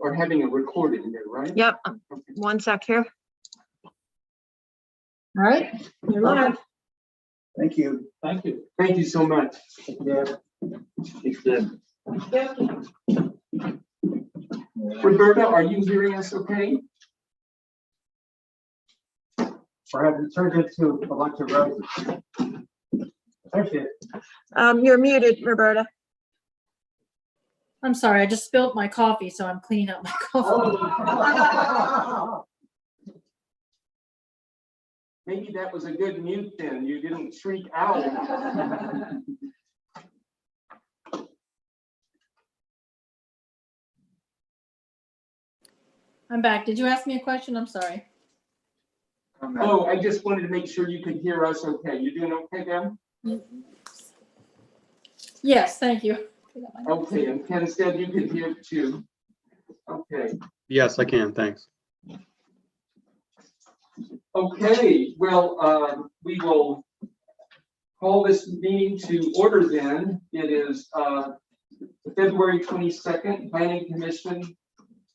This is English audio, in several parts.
are having a recording there, right? Yep. One sec here. All right, you're live. Thank you. Thank you. Thank you so much. Yeah. It's good. Roberta, are you hearing us okay? Or have you turned into a bunch of roses? Thank you. You're muted, Roberta. I'm sorry, I just spilled my coffee, so I'm cleaning up my coffee. Maybe that was a good mute then. You didn't shriek out. I'm back. Did you ask me a question? I'm sorry. Oh, I just wanted to make sure you could hear us okay. You doing okay, Deb? Yes, thank you. Okay, and Ken said you could hear too. Okay. Yes, I can. Thanks. Okay, well, we will call this meeting to order then. It is the February 22nd Planning Commission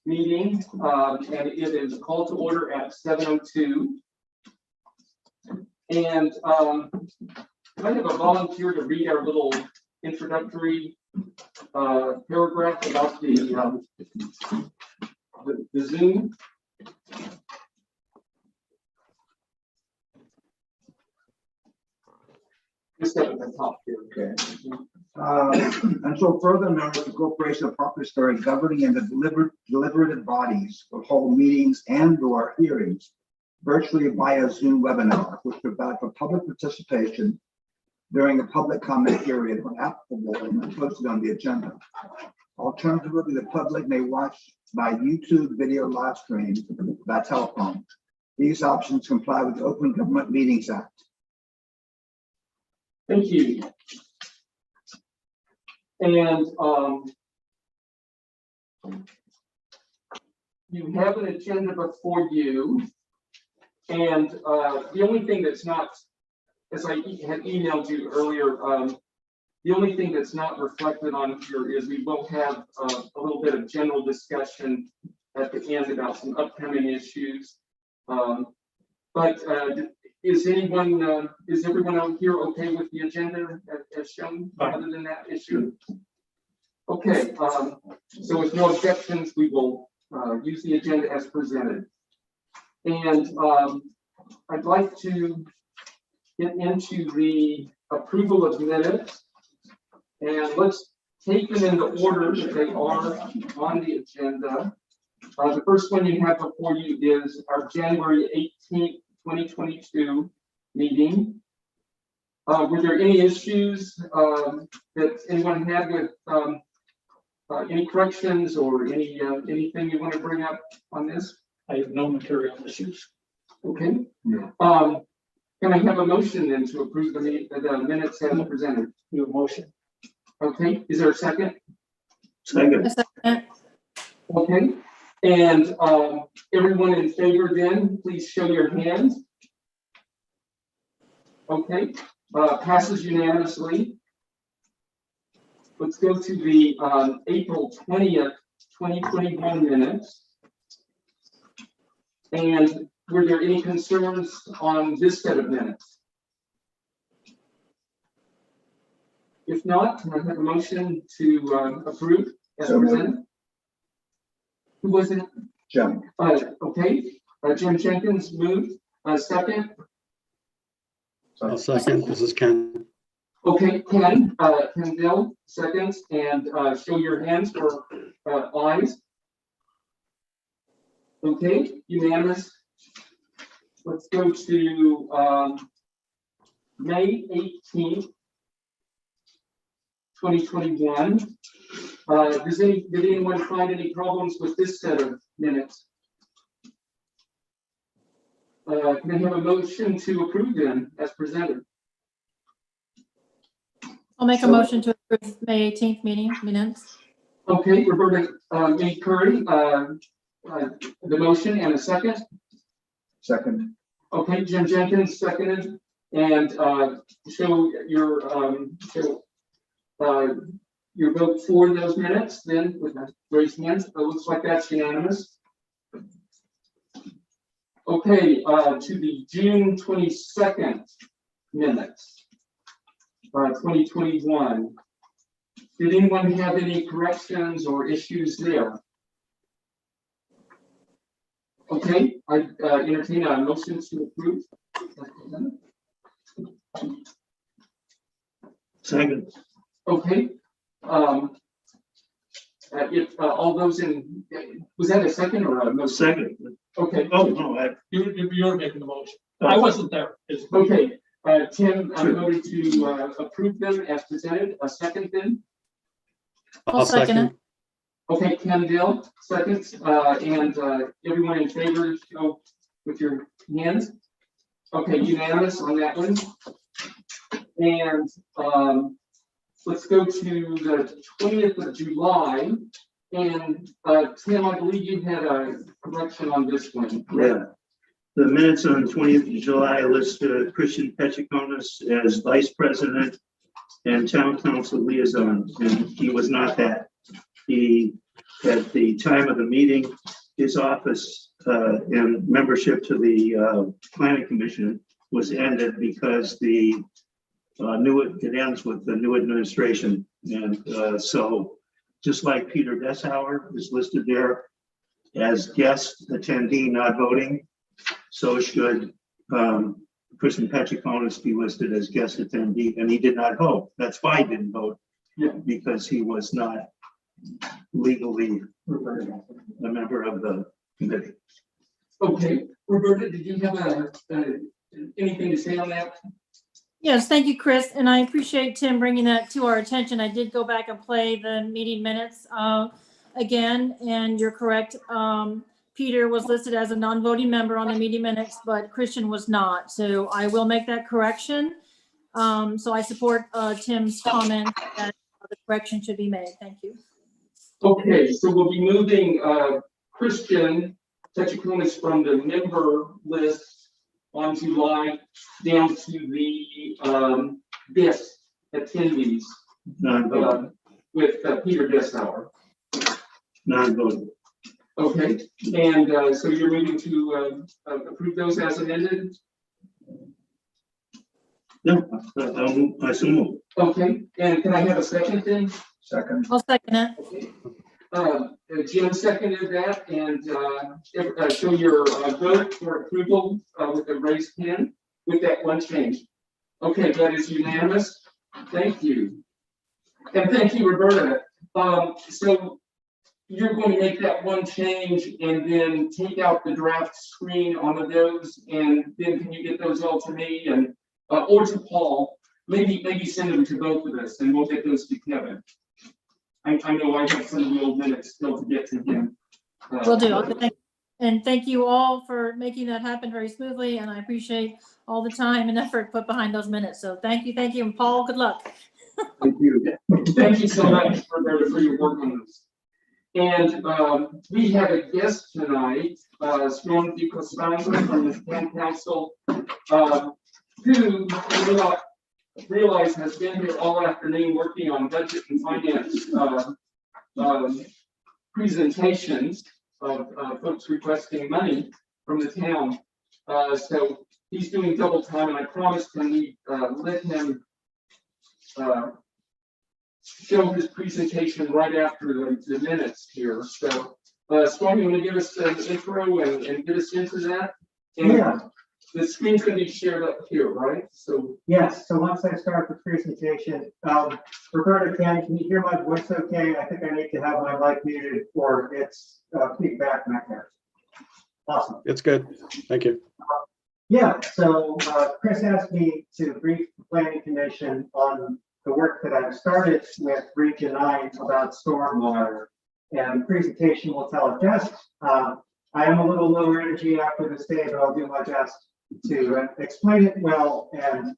meeting, and it is called to order at 7:02. And I have a volunteer to read our little introductory paragraph about the Zoom. Just at the top here. Okay. Until further notice, the Corporation of Harpers Ferry governing and the deliberative bodies will hold meetings and/or hearings virtually via Zoom webinar, which provide for public participation during a public comment period when applicable and posted on the agenda. Alternatively, the public may watch by YouTube video live stream by telephone. These options comply with the Open Government Meetings Act. Thank you. And you have an agenda before you. And the only thing that's not, as I had emailed you earlier, the only thing that's not reflected on here is we will have a little bit of general discussion at the end about some upcoming issues. But is everyone out here okay with the agenda as shown, other than that issue? Okay, so with no objections, we will use the agenda as presented. And I'd like to get into the approval of minutes. And let's take them in the order that they are on the agenda. The first one you have before you is our January 18th, 2022 meeting. Were there any issues that anyone had with any corrections or anything you want to bring up on this? I have no material issues. Okay. Can I have a motion then to approve the minutes as presented? Your motion. Okay, is there a second? Second. A second. Okay, and everyone in favor then, please show your hand. Okay, passes unanimously. Let's go to the April 20th, 2021 minutes. And were there any concerns on this set of minutes? If not, can I have a motion to approve as presented? Who was it? Jim. Okay, Jim Jenkins moved. Second. I'll second. This is Ken. Okay, Ken Bill seconds, and show your hands for ayes. Okay, unanimous. Let's go to May 18th, 2021. Did anyone find any problems with this set of minutes? Can I have a motion to approve them as presented? I'll make a motion to approve May 18th meeting minutes. Okay, Roberta Curry, the motion and a second. Second. Okay, Jim Jenkins seconded, and show your your vote for those minutes then with the raised hands? It looks like that's unanimous. Okay, to the June 22nd minutes, 2021. Did anyone have any corrections or issues there? Okay, I entertain a motion to approve. Second. Okay. If all those in, was that a second or a motion? Second. Okay. Oh, no, You're making the motion. I wasn't there. Okay, Tim, I'm going to approve them as presented. A second then. I'll second it. Okay, Ken Dill, seconds, and everyone in favor, show with your hands. Okay, unanimous on that one. And let's go to the 20th of July. And Tim, I believe you had a correction on this one. yeah. The minutes on 20th of July list Christian Pechiconis as vice president and town council liaison, and he was not that. He, at the time of the meeting, his office and membership to the planning commission was ended because it ends with the new administration. And so just like Peter Dessauer is listed there as guest attendee not voting, so should Christian Pechiconis be listed as guest attendee, and he did not vote. That's why he didn't vote, because he was not legally a member of the committee. Okay, Roberta, did you have anything to say on that? Yes, thank you, Chris. And I appreciate Tim bringing that to our attention. I did go back and play the meeting minutes again, and you're correct. Peter was listed as a non-voting member on the meeting minutes, but Christian was not. So I will make that correction. So I support Tim's comment that the correction should be made. Thank you. Okay, so we'll be moving Christian Pechiconis from the member list on July down to the guest attendees Non-voting. with Peter Dessauer. Non-voting. Okay, and so you're moving to approve those as amended? No, I so move. Okay, and can I have a second then? Second. I'll second it. Okay. Jim seconded that, and show your vote for approval with the raised hand with that one change. Okay, that is unanimous. Thank you. And thank you, Roberta. So you're going to make that one change and then take out the draft screen on those, and then can you get those all to me and or to Paul? Maybe send them to both of us, and we'll get those to Kevin. I know I have some of the old minutes still to get to him. Will do. And thank you all for making that happen very smoothly. And I appreciate all the time and effort put behind those minutes. So thank you. And Paul, good luck. Thank you. Thank you so much, Roberta, for your work on this. And we have a guest tonight, Stormwater Ordinance from the Town Council, who realize has been here all afternoon working on budget and finance presentations of folks requesting money from the town. So he's doing double time, and I promised him we let him show his presentation right after the minutes here. So Storm, you want to give us an intro and get us into that? And yeah. The screen's going to be shared up here, right? So Yes, so once I start the presentation, Roberta, can you hear my voice okay? I think I need to have my mic muted or it's feedback back there. Awesome. It's good. Thank you. Yeah, so Chris asked me to brief the Planning Commission on the work that I've started with Region 9 about stormwater, and the presentation will tell it best. I am a little lower energy after this day, but I'll do my best to explain it well. And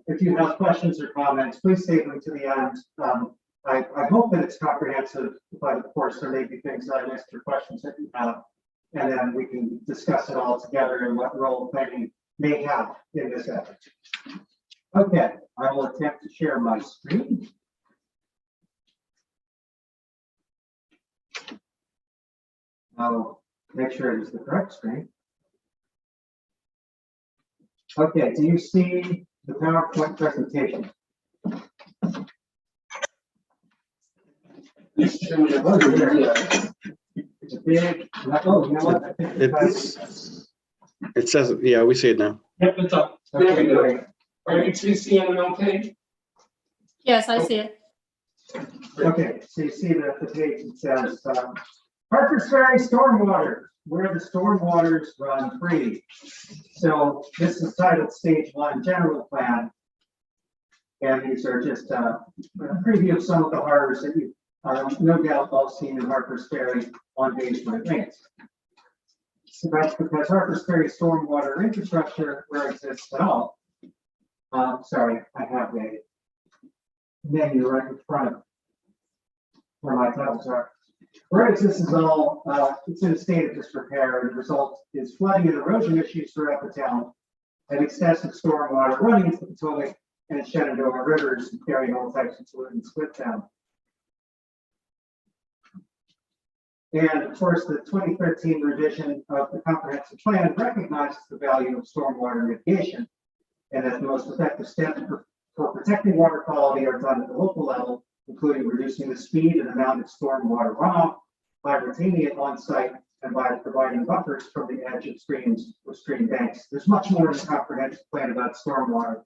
if you have questions or comments, please save them to the end. I hope that it's comprehensive, but of course there may be things that I missed or questions that you have, and then we can discuss it all together and what role planning may have in this effort. Okay, I will attempt to share my screen. I'll make sure it is the correct screen. Okay, do you see the PowerPoint presentation? Oh, yeah. It's a big, oh, you know what? I think It says, yeah, we see it now. Yep, it's up. There we go. great. Are you two seeing it okay? Yes, I see it. Okay, so you see that the page, it says, Harpers Ferry stormwater, where the stormwaters run free. So this is titled Stage 1 General Plan. And these are just a preview of some of the harbors that you no doubt all seen in Harpers Ferry on days when it rains. So that's because Harpers Ferry stormwater infrastructure, where it exists at all. Sorry, I have a menu right in front of where my tablets are. Where it exists is all, it's in a state of disrepair, and the result is flooding and erosion issues throughout the town, and excessive stormwater running into the Potomac and Shenandoah rivers and carrying all types of pollutants with them. And of course, the 2013 revision of the comprehensive plan recognizes the value of stormwater mitigation, and that the most effective steps for protecting water quality are done at the local level, including reducing the speed and amount of stormwater runoff by retaining it on site and by providing buffers from the edge of streams or stream banks. There's much more in the comprehensive plan about stormwater,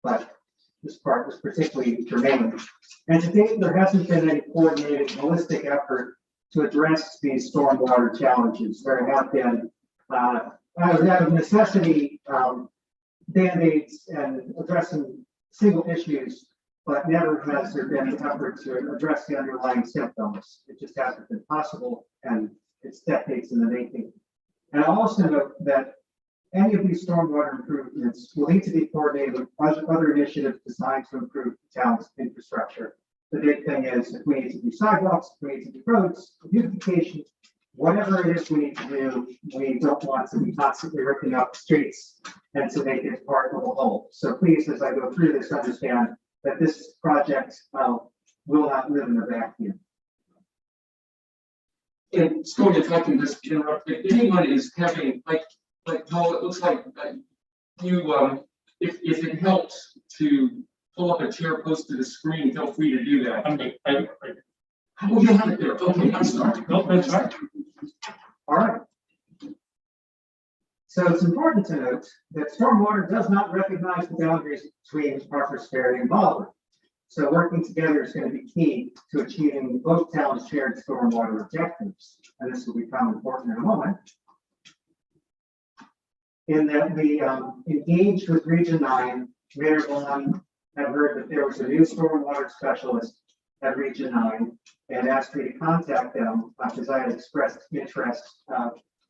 but this part was particularly germane. And to date, there hasn't been any coordinated, holistic effort to address these stormwater challenges. There have been, out of necessity, band-aids and addressing single issues, but never has there been an effort to address the underlying symptoms. It just hasn't been possible, and it's decades in the making. And I'll also note that any of these stormwater improvements will need to be coordinated with other initiatives designed to improve the town's infrastructure. The big thing is, if we need to do sidewalks, if we need to do roads, beautification, whatever it is we need to do, we don't want to be constantly ripping up streets and to make it part of a whole. So please, as I go through this, understand that this project will not live in a vacuum. And Scott, if I can just interrupt, if anyone is having, like Paul, it looks like you, if it helps to pull up a chair close to the screen, feel free to do that. I'm good. Oh, you have it there. Okay, I'm sorry. No, that's right. All right. So it's important to note that stormwater does not recognize the boundaries between Harpers Ferry and Bolivar. So working together is going to be key to achieving both towns' shared stormwater objectives. And this will become important in a moment. In that we engaged with Region 9, Mayor Vaughn had heard that there was a new stormwater specialist at Region 9 and asked me to contact them because I had expressed interest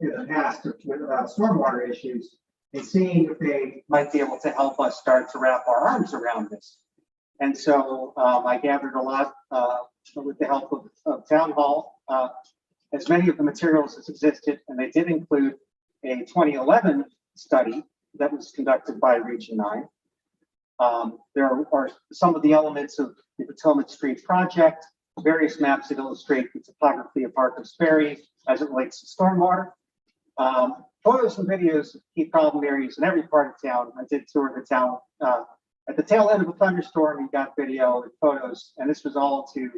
in the past about stormwater issues and seeing if they might be able to help us start to wrap our arms around this. And so I gathered a lot with the help of Town Hall, as many of the materials as existed, and they did include a 2011 study that was conducted by Region 9. There are some of the elements of the Potomac Street project, various maps that illustrate the topography of Harpers Ferry as it relates to stormwater. Photos and videos of key problem areas in every part of town. I did tour the town at the tail end of a thunderstorm. We got video and photos, and this was all to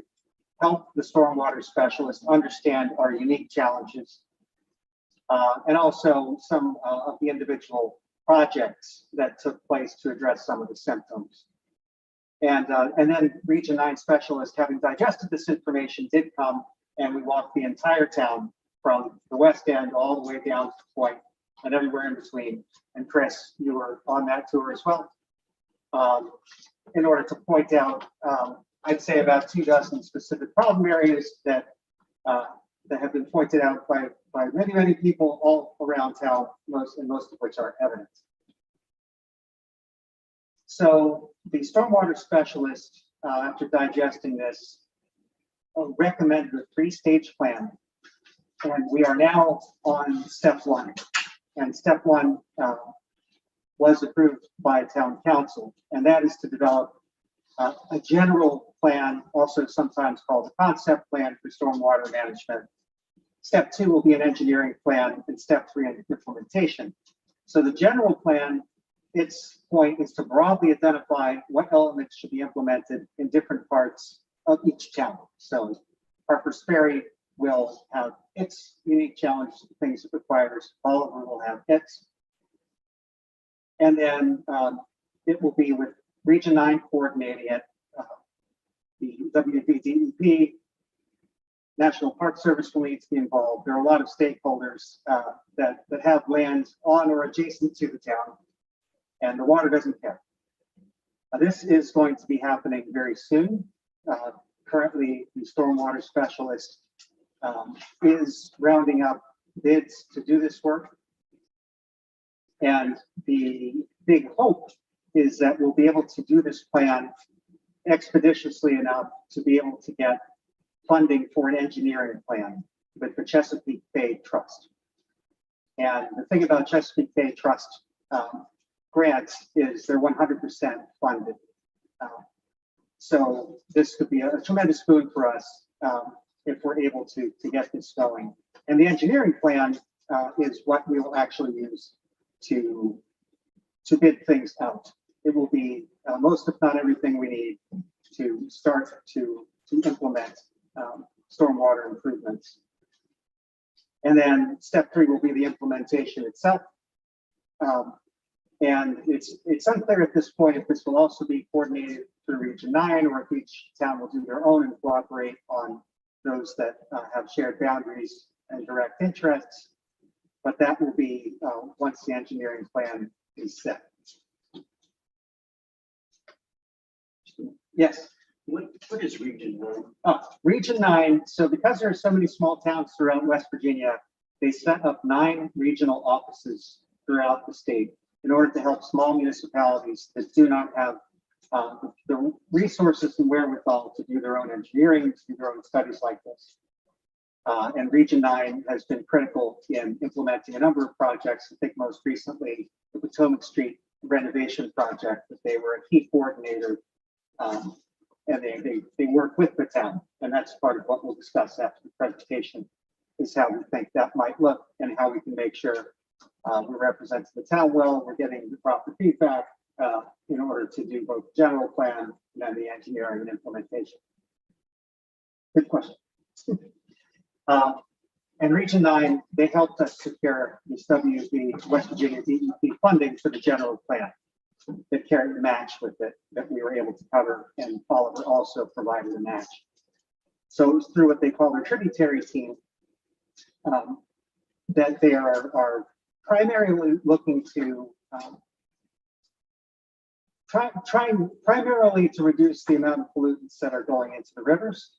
help the stormwater specialists understand our unique challenges, and also some of the individual projects that took place to address some of the symptoms. And then Region 9 specialists, having digested this information, did come and we walked the entire town from the west end all the way down to the point and everywhere in between. And Chris, you were on that tour as well. In order to point out, I'd say about 24 specific problem areas that have been pointed out by many people all around town, most of which are evident. So the stormwater specialist, after digesting this, recommended a 3-stage plan, and we are now on step 1. And step 1 was approved by town council, and that is to develop a general plan, also sometimes called a concept plan for stormwater management, Step 2 will be an engineering plan, and step 3 an implementation. So the general plan, its point is to broadly identify what elements should be implemented in different parts of each town. So Harpers Ferry will have its unique challenges, things it requires. Oliver will have its. And then it will be with Region 9 coordinating it, the WVDEP, National Park Service will need to be involved. There are a lot of stakeholders that have land on or adjacent to the town, and the water doesn't care. This is going to be happening very soon. Currently, the stormwater specialist is rounding up bids to do this work. And the big hope is that we'll be able to do this plan expeditiously enough to be able to get funding for an engineering plan with the Chesapeake Bay Trust. And the thing about Chesapeake Bay Trust grants is they're 100% funded. So this could be a tremendous boon for us if we're able to get this going. And the engineering plan is what we will actually use to bid things out. It will be most, if not everything we need to start to implement stormwater improvements. And then step 3 will be the implementation itself. And it's unclear at this point if this will also be coordinated through Region 9 or if each town will do their own and cooperate on those that have shared boundaries and direct interests. But that will be once the engineering plan is set. Yes. What is Region 9? Region 9. So because there are so many small towns throughout West Virginia, they set up 9 regional offices throughout the state in order to help small municipalities that do not have the resources and wherewithal to do their own engineering, to do their own studies like this. And Region 9 has been critical in implementing a number of projects. I think most recently the Potomac Street renovation project, that they were a key coordinator. And they work with the town, and that's part of what we'll discuss after the presentation, is how we think that might look and how we can make sure we represent the town well, we're getting the proper feedback in order to do both the general plan and then the engineering and implementation. Good question. And Region 9, they helped us secure this WV West Virginia DEP funding for the general plan that carried the match with it that we were able to cover, and Oliver also provided a match. So it was through what they call their tributary team that they are primarily looking to trying primarily to reduce the amount of pollutants that are going into the rivers.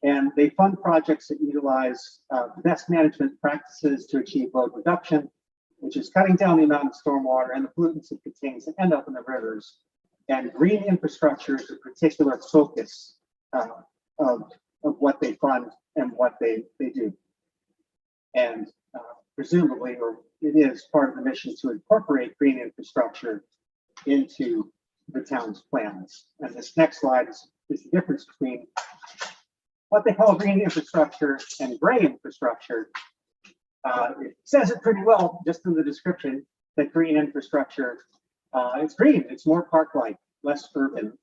And they fund projects that utilize best management practices to achieve load reduction, which is cutting down the amount of stormwater and the pollutants it contains that end up in the rivers. And green infrastructure is a particular focus of what they fund and what they do. And presumably, or it is part of the mission to incorporate green infrastructure into the town's plans. And this next slide is the difference between what they call green infrastructure and gray infrastructure. It says it pretty well just in the description that green infrastructure, it's green, it's more park-like, less urban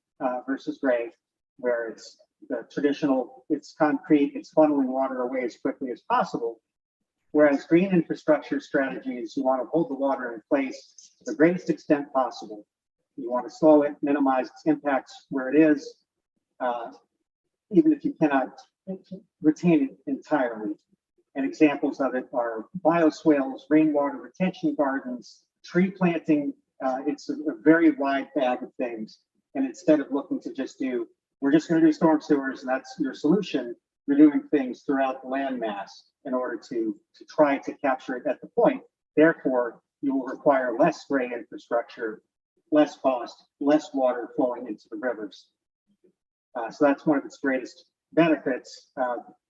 versus gray, where it's the traditional, it's concrete, it's funneling water away as quickly as possible. Whereas green infrastructure strategies, you want to hold the water in place to the greatest extent possible. You want to slow it, minimize its impacts where it is, even if you cannot retain it entirely. And examples of it are bioswales, rainwater retention gardens, tree planting. It's a very wide bag of things. And instead of looking to just do, we're just going to do storm sewers and that's your solution, you're doing things throughout the landmass in order to try to capture it at the point. Therefore, you will require less gray infrastructure, less cost, less water flowing into the rivers. So that's one of its greatest benefits.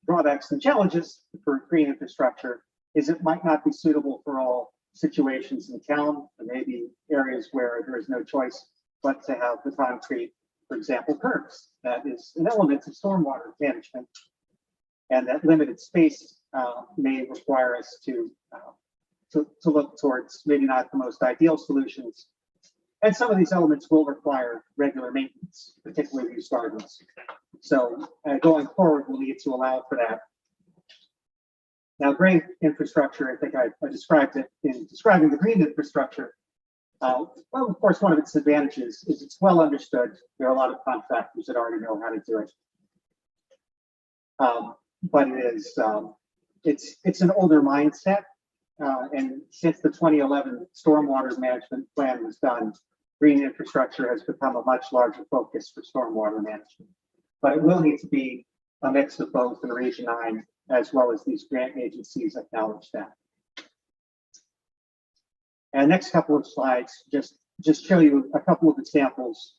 Drawbacks and challenges for green infrastructure is it might not be suitable for all situations in town. There may be areas where there is no choice but to have the concrete, for example, curbs. That is an element of stormwater management. And that limited space may require us to look towards maybe not the most ideal solutions. And some of these elements will require regular maintenance, particularly these gardens. So going forward, we'll need to allow for that. Now, green infrastructure, I think I described it in describing the green infrastructure. Well, of course, one of its advantages is it's well understood. There are a lot of contractors that already know how to do it. But it is, it's an older mindset. And since the 2011 stormwater management plan was done, green infrastructure has become a much larger focus for stormwater management. But it will need to be a mix of both in Region 9, as well as these grant agencies acknowledge that. And next couple of slides just show you a couple of examples.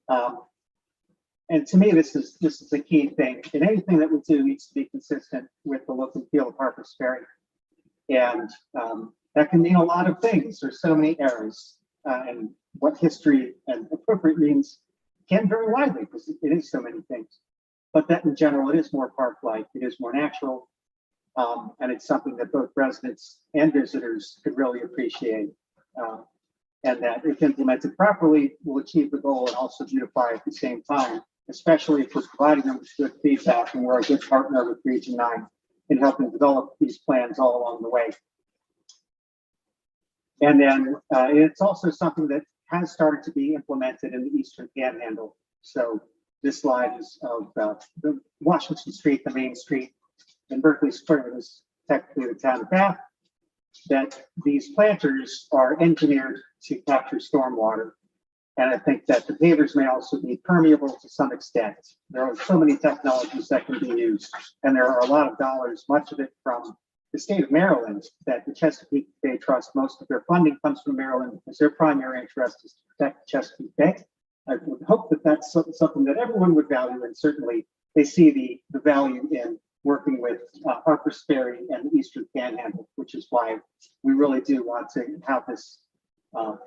And to me, this is the key thing. And anything that we do needs to be consistent with the look and feel of Harpers Ferry. And that can mean a lot of things. There's so many errors, and what history and appropriate means can vary widely because it is so many things. But that in general, it is more park-like, it is more natural, and it's something that both residents and visitors could really appreciate. And that if implemented properly, will achieve the goal and also beautify at the same time, especially if we're providing them with good feedback and we're a good partner with Region 9 in helping develop these plans all along the way. And then it's also something that has started to be implemented in the Eastern Panhandle. So this slide is of the Washington Street, the main street in Berkeley Square, is technically the town of Bath, that these planters are engineered to capture stormwater. And I think that the pavers may also be permeable to some extent. There are so many technologies that can be used, and there are a lot of dollars, much of it from the state of Maryland, that the Chesapeake Bay Trust, most of their funding comes from Maryland because their primary interest is to protect the Chesapeake Bay. I would hope that that's something that everyone would value, and certainly they see the value in working with Harpers Ferry and the Eastern Panhandle, which is why we really do want to have this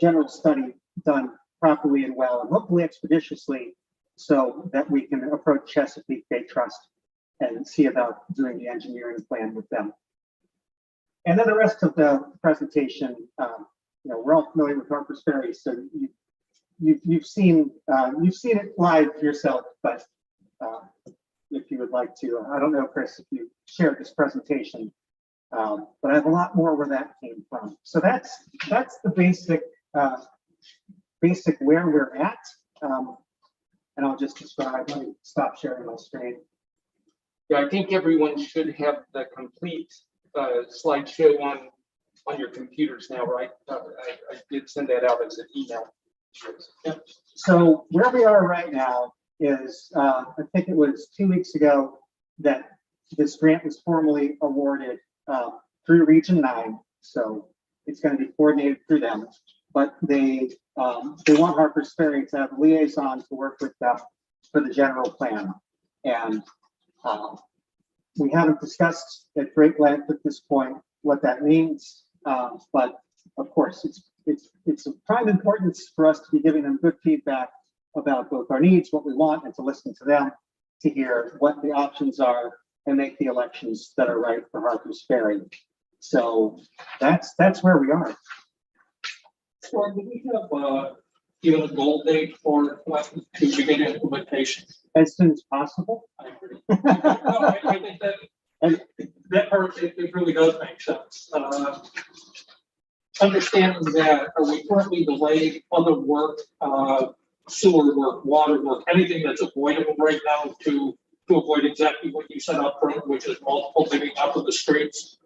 general study done properly and well, and hopefully expeditiously, so that we can approach Chesapeake Bay Trust and see about doing the engineering plan with them. And then the rest of the presentation, we're all familiar with Harpers Ferry, so you've seen it live yourself, but if you would like to, I don't know, Chris, if you shared this presentation, but I have a lot more where that came from. So that's the basic where we're at, and I'll just describe. Let me stop sharing my screen. Yeah, I think everyone should have the complete slideshow on your computers now, right? I did send that out as an email. Yep. So where we are right now is, I think it was 2 weeks ago that this grant was formally awarded through Region 9. So it's going to be coordinated through them, but they want Harpers Ferry to have a liaison to work with them for the general plan. And we haven't discussed at great length at this point what that means, but of course it's of prime importance for us to be giving them good feedback about both our needs, what we want, and to listen to them, to hear what the options are and make the elections that are right for Harpers Ferry. So that's where we are. Or do we have even a goal date for to begin implementation? As soon as possible. I agree. No, I think that part, it really does make sense. Understanding that, are we currently delaying other work, sewer work, water work, anything that's avoidable right now to avoid exactly what you said up front, which is multiple digging up of the streets?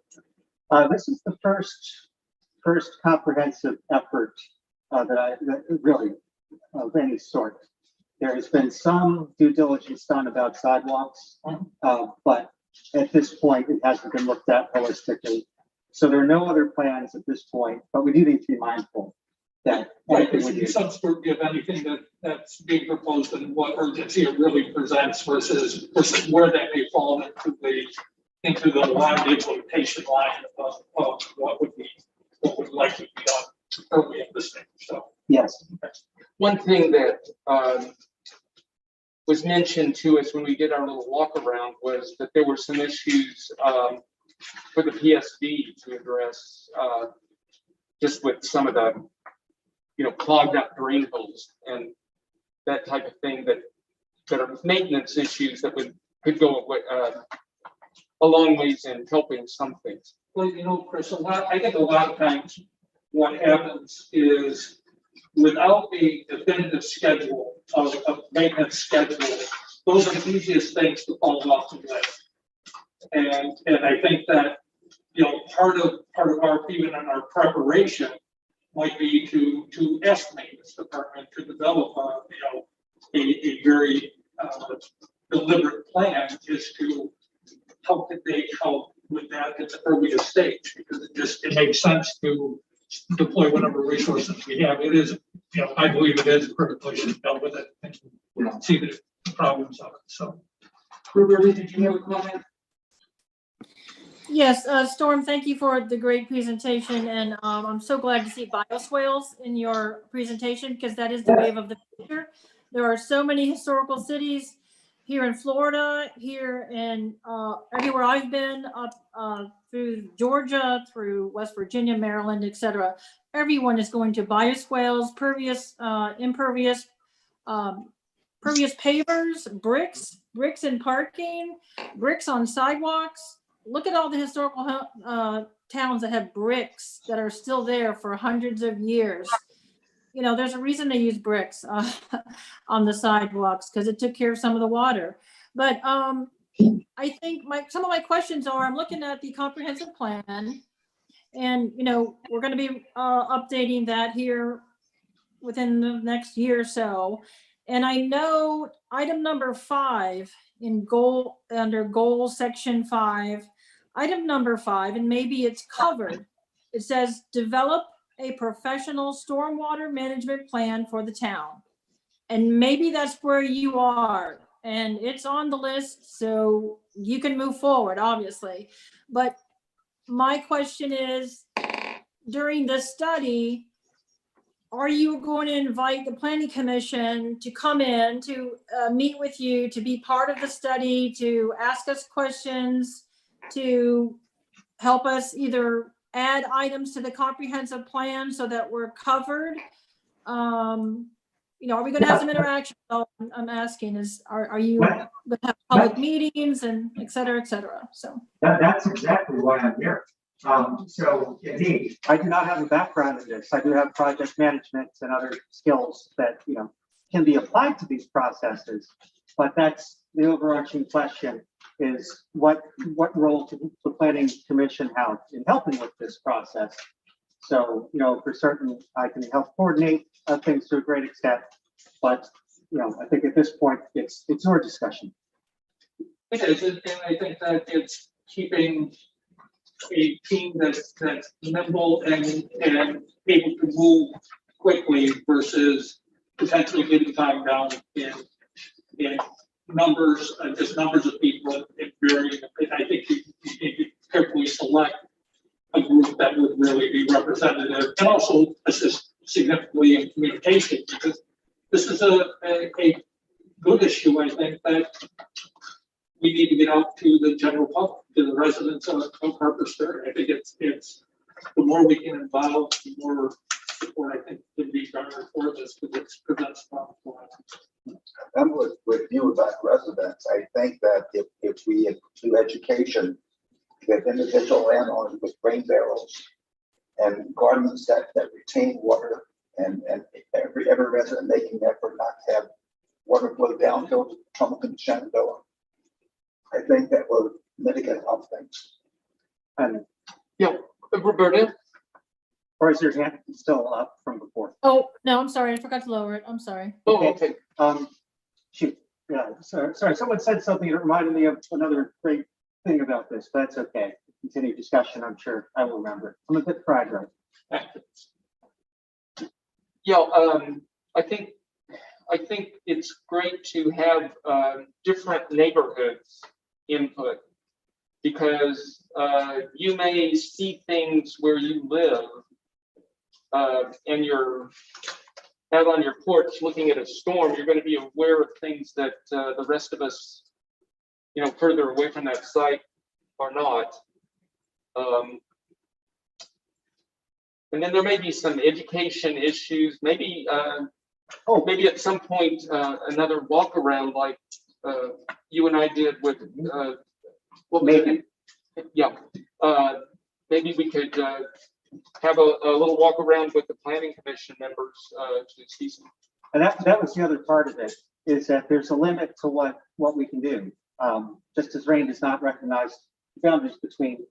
This is the first comprehensive effort that really of any sort. There has been some due diligence done about sidewalks, but at this point, it hasn't been looked at holistically. So there are no other plans at this point, but we do need to be mindful that right, there should be some sort of anything that's being proposed and what urgency it really presents versus where that may fall into the line, the implementation line of what would likely be done early in this thing. So yes. One thing that was mentioned to us when we did our little walk around was that there were some issues for the PSD to address, just with some of the, clogged up drain holes and that type of thing that are maintenance issues that could go a long ways in helping some things. Well, Chris, I think a lot of times what happens is without a definitive schedule of maintenance schedule, those are the easiest things to fall off the list. And I think that, part of our, even in our preparation might be to ask the maintenance department to develop a very deliberate plan as to how could they help with that at the earliest stage, because it makes sense to deploy whatever resources we have. It is, I believe it is critical to deal with it and see the problems of it. So, Roberta, did you have a comment? Yes, Storm, thank you for the great presentation, and I'm so glad to see bioswales in your presentation, because that is the wave of the future. There are so many historical cities here in Florida, here in everywhere I've been, up through Georgia, through West Virginia, Maryland, etc. Everyone is going to bioswales, pervious, impervious, pervious pavers, bricks in parking, bricks on sidewalks. Look at all the historical towns that have bricks that are still there for hundreds of years. There's a reason they use bricks on the sidewalks, because it took care of some of the water. But I think some of my questions are, I'm looking at the comprehensive plan, and we're going to be updating that here within the next year or so. And I know item number 5 under goal section 5, item number 5, and maybe it's covered. It says develop a professional stormwater management plan for the town. And maybe that's where you are, and it's on the list, so you can move forward, obviously. But my question is, during the study, are you going to invite the planning commission to come in, to meet with you, to be part of the study, to ask us questions, to help us either add items to the comprehensive plan so that we're covered? Are we going to have some interaction? I'm asking are you going to have public meetings and et cetera, et cetera? So That's exactly why I'm here. So indeed, I do not have a background in this. I do have project management and other skills that, can be applied to these processes, but that's the overarching question, is what role do the planning commission have in helping with this process? So, for certain, I can help coordinate things to a great extent, but, I think at this point, it's your discussion. it is, and I think that it's keeping a team that's nimble and able to move quickly versus potentially getting time down in numbers, just numbers of people. I think you need to carefully select a group that would really be representative, and also assist significantly in communication, because this is a good issue. I think that we need to get out to the general public, to the residents of Harpers Ferry. I think it's the more we can involve, the more support I think can be garnered for this, because it prevents problems. I'm with you about residents. I think that if we do education with individual landowners with rain barrels and gardens that retain water, and every resident making an effort not to have water flow downhill to Trumbull and Shenandoah, I think that will mitigate a lot of things. And Roberta? or is your hand still up from before? Oh, no, I'm sorry. I forgot to lower it. I'm sorry. Oh, okay. Shoot. Yeah, sorry. Someone said something that reminded me of another great thing about this, but that's okay. Continue discussion. I'm sure I will remember. I'm a bit fragile. Yeah, I think it's great to have different neighborhoods input, because you may see things where you live and you're out on your porch looking at a storm. You're going to be aware of things that the rest of us, further away from that site are not. And then there may be some education issues, maybe, maybe at some point, another walk around like you and I did with, well, maybe, yeah, maybe we could have a little walk around with the planning commission members to see some. And that was the other part of it, is that there's a limit to what we can do. Just as rain does not recognize the boundaries between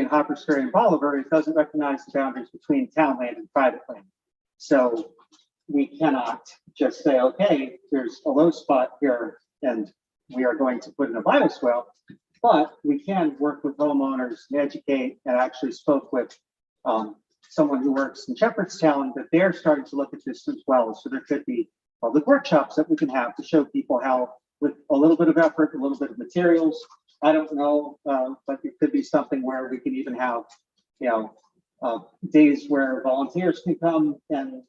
Harpers Ferry and Bolivar, it doesn't recognize the boundaries between town land and private land. So we cannot just say, okay, there's a low spot here and we are going to put in a bioswale, but we can work with homeowners and educate, and actually spoke with someone who works in Shepherdstown that they're starting to look at this as well. So there could be public workshops that we can have to show people how, with a little bit of effort, a little bit of materials, I don't know, but it could be something where we can even have, days where volunteers can come and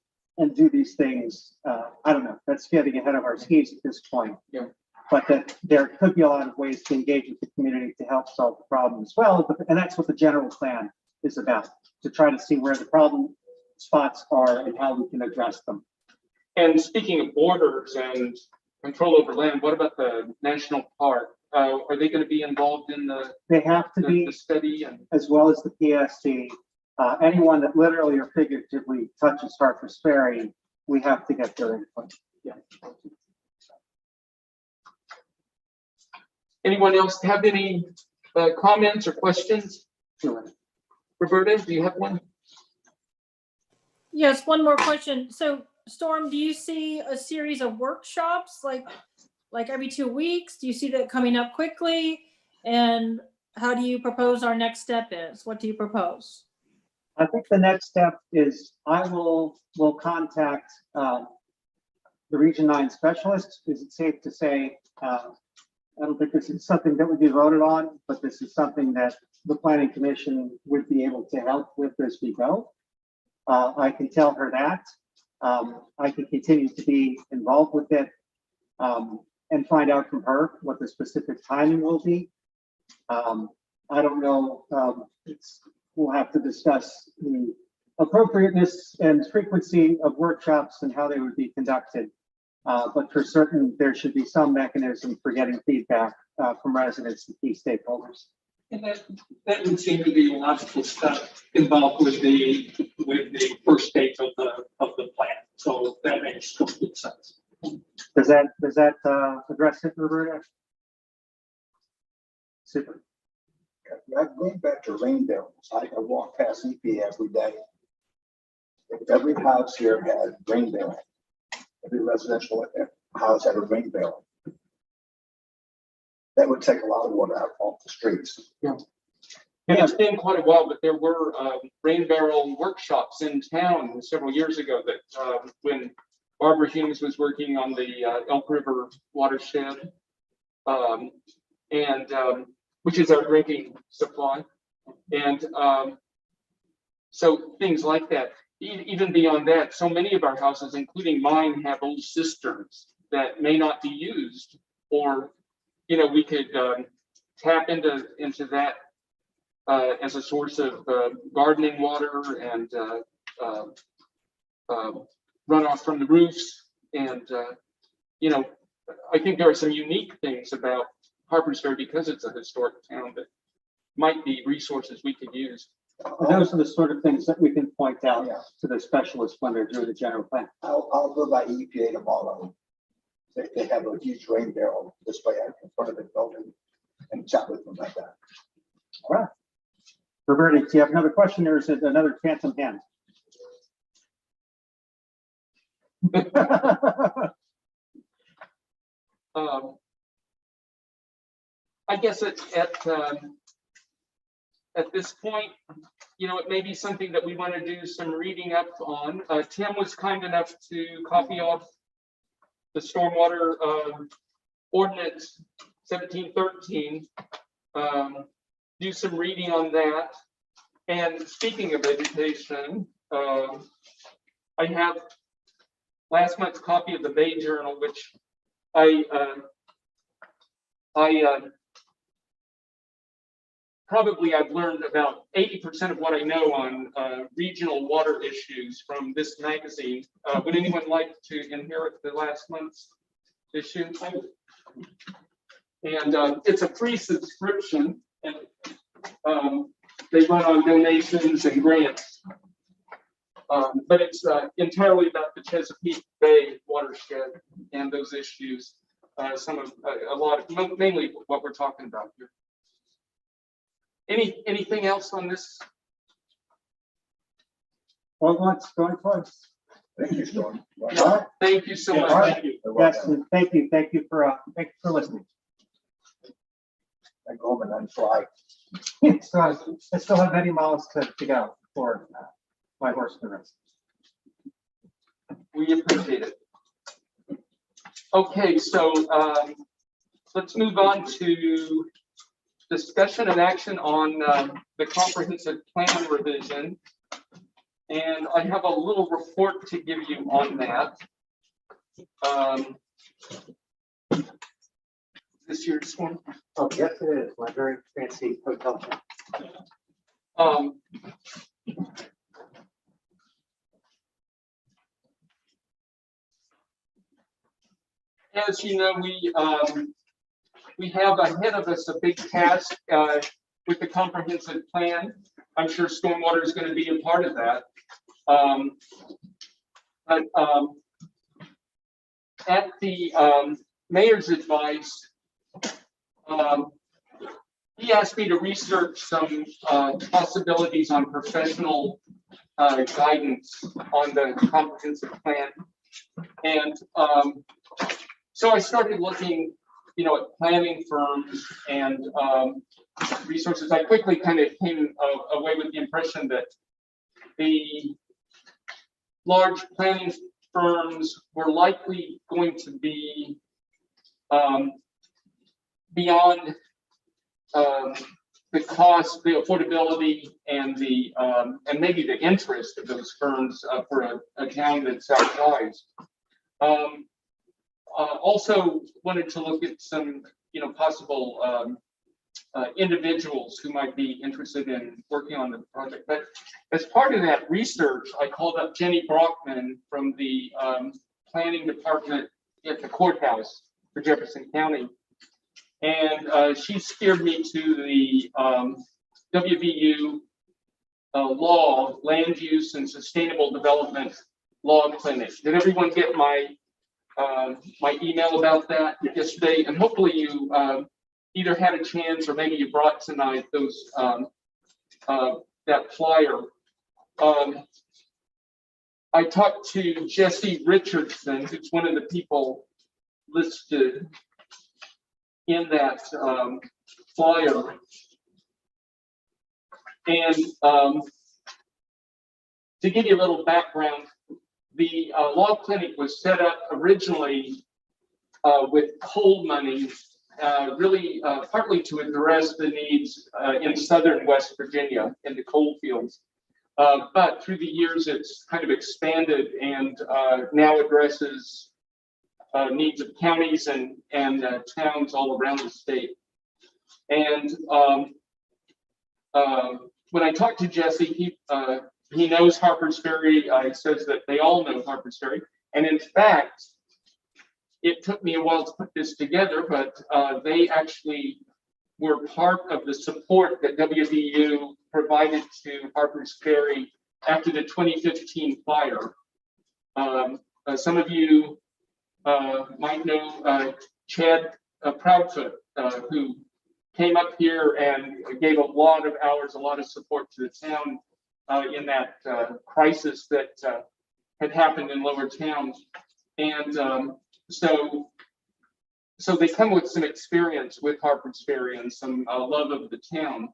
do these things. I don't know, that's getting ahead of our skis at this point. Yeah. But that there could be a lot of ways to engage with the community to help solve the problem as well. And that's what the general plan is about, to try to see where the problem spots are and how we can address them. And speaking of borders and control over land, what about the national park? Are they going to be involved in They have to be, the study? And as well as the PSC. Anyone that literally or figuratively touches Harpers Ferry, we have to get their input. yeah. Anyone else have any comments or questions? Sure. Roberta, do you have one? Yes, one more question. So Storm, do you see a series of workshops like every 2 weeks? Do you see that coming up quickly? And how do you propose our next step is? What do you propose? I think the next step is I will contact the Region 9 specialist. Is it safe to say, I don't think this is something that would be voted on, but this is something that the Planning Commission would be able to help with as we go. I can tell her that. I can continue to be involved with it and find out from her what the specific timing will be. I don't know. We'll have to discuss the appropriateness and frequency of workshops and how they would be conducted. But for certain, there should be some mechanism for getting feedback from residents and key stakeholders. And that would seem to be a logical step involved with the first stage of the plan. So that makes complete sense. Does that address it, Roberta? Super. Going back to rain barrels, I walk past EP every day. If every house here had rain barrel, every residential house had a rain barrel, that would take a lot of water out off the streets. Yeah. And it's been quite a while, but there were rain barrel workshops in town several years ago that when Barbara Humes was working on the Elk River watershed, which is our drinking supply. And so things like that. Even beyond that, so many of our houses, including mine, have old cisterns that may not be used, or we could tap into that as a source of gardening water and runoff from the roofs. And I think there are some unique things about Harpers Ferry because it's a historic town that might be resources we could use. Those are the sort of things that we can point out to the specialists when they're doing the general plan. I'll go by EPA tomorrow. They have a huge rain barrel display out in front of the building and chat with them about that. All right. Roberta, do you have another question, or is it another phantom hand? I guess at this point, it may be something that we want to do some reading up on. Tim was kind enough to copy off the Stormwater Ordinance 1713, do some reading on that. And speaking of education, I have last month's copy of the Bay Journal, which I probably I've learned about 80% of what I know on regional water issues from this magazine. Would anyone like to inherit the last month's issue? And it's a free subscription, and they run on donations and grants. But it's entirely about the Chesapeake Bay watershed and those issues. Mainly what we're talking about here. Anything else on this? Well, once, going twice. Thank you, Storm. Yeah, thank you so much. Alright. Thank you. Yes, and thank you for listening. I go home and unfly. So I still have many miles to go for my horse to race. We appreciate it. Okay, so let's move on to discussion and action on the comprehensive plan revision. And I have a little report to give you on that. This year's one. Oh, yes, it is. My very fancy hotel. As you know, we have ahead of us a big task with the comprehensive plan. I'm sure stormwater is going to be a part of that. But at the mayor's advice, he asked me to research some possibilities on professional guidance on the comprehensive plan. And so I started looking, at planning firms and resources. I quickly kind of came away with the impression that the large planning firms were likely going to be beyond the cost, the affordability, and the and maybe the interest of those firms for a town that's our size. Also wanted to look at some, possible individuals who might be interested in working on the project. But as part of that research, I called up Jenny Brockman from the planning department at the courthouse for Jefferson County. And she steered me to the WVU law, land use and sustainable development law clinic. Did everyone get my my email about that yesterday? And hopefully you either had a chance or maybe you brought tonight those that flyer. I talked to Jesse Richardson, who's one of the people listed in that flyer. And to give you a little background, the law clinic was set up originally with coal money, really partly to address the needs in southern West Virginia in the coal fields. But through the years, it's kind of expanded and now addresses needs of counties and towns all around the state. And when I talked to Jesse, he knows Harpers Ferry. He says that they all know Harpers Ferry. And in fact, it took me a while to put this together, but they actually were part of the support that WVU provided to Harpers Ferry after the 2015 fire. Some of you might know Chad Proudfoot, who came up here and gave a lot of hours, a lot of support to the town in that crisis that had happened in Lower Town. And so they come with some experience with Harpers Ferry and some love of the town.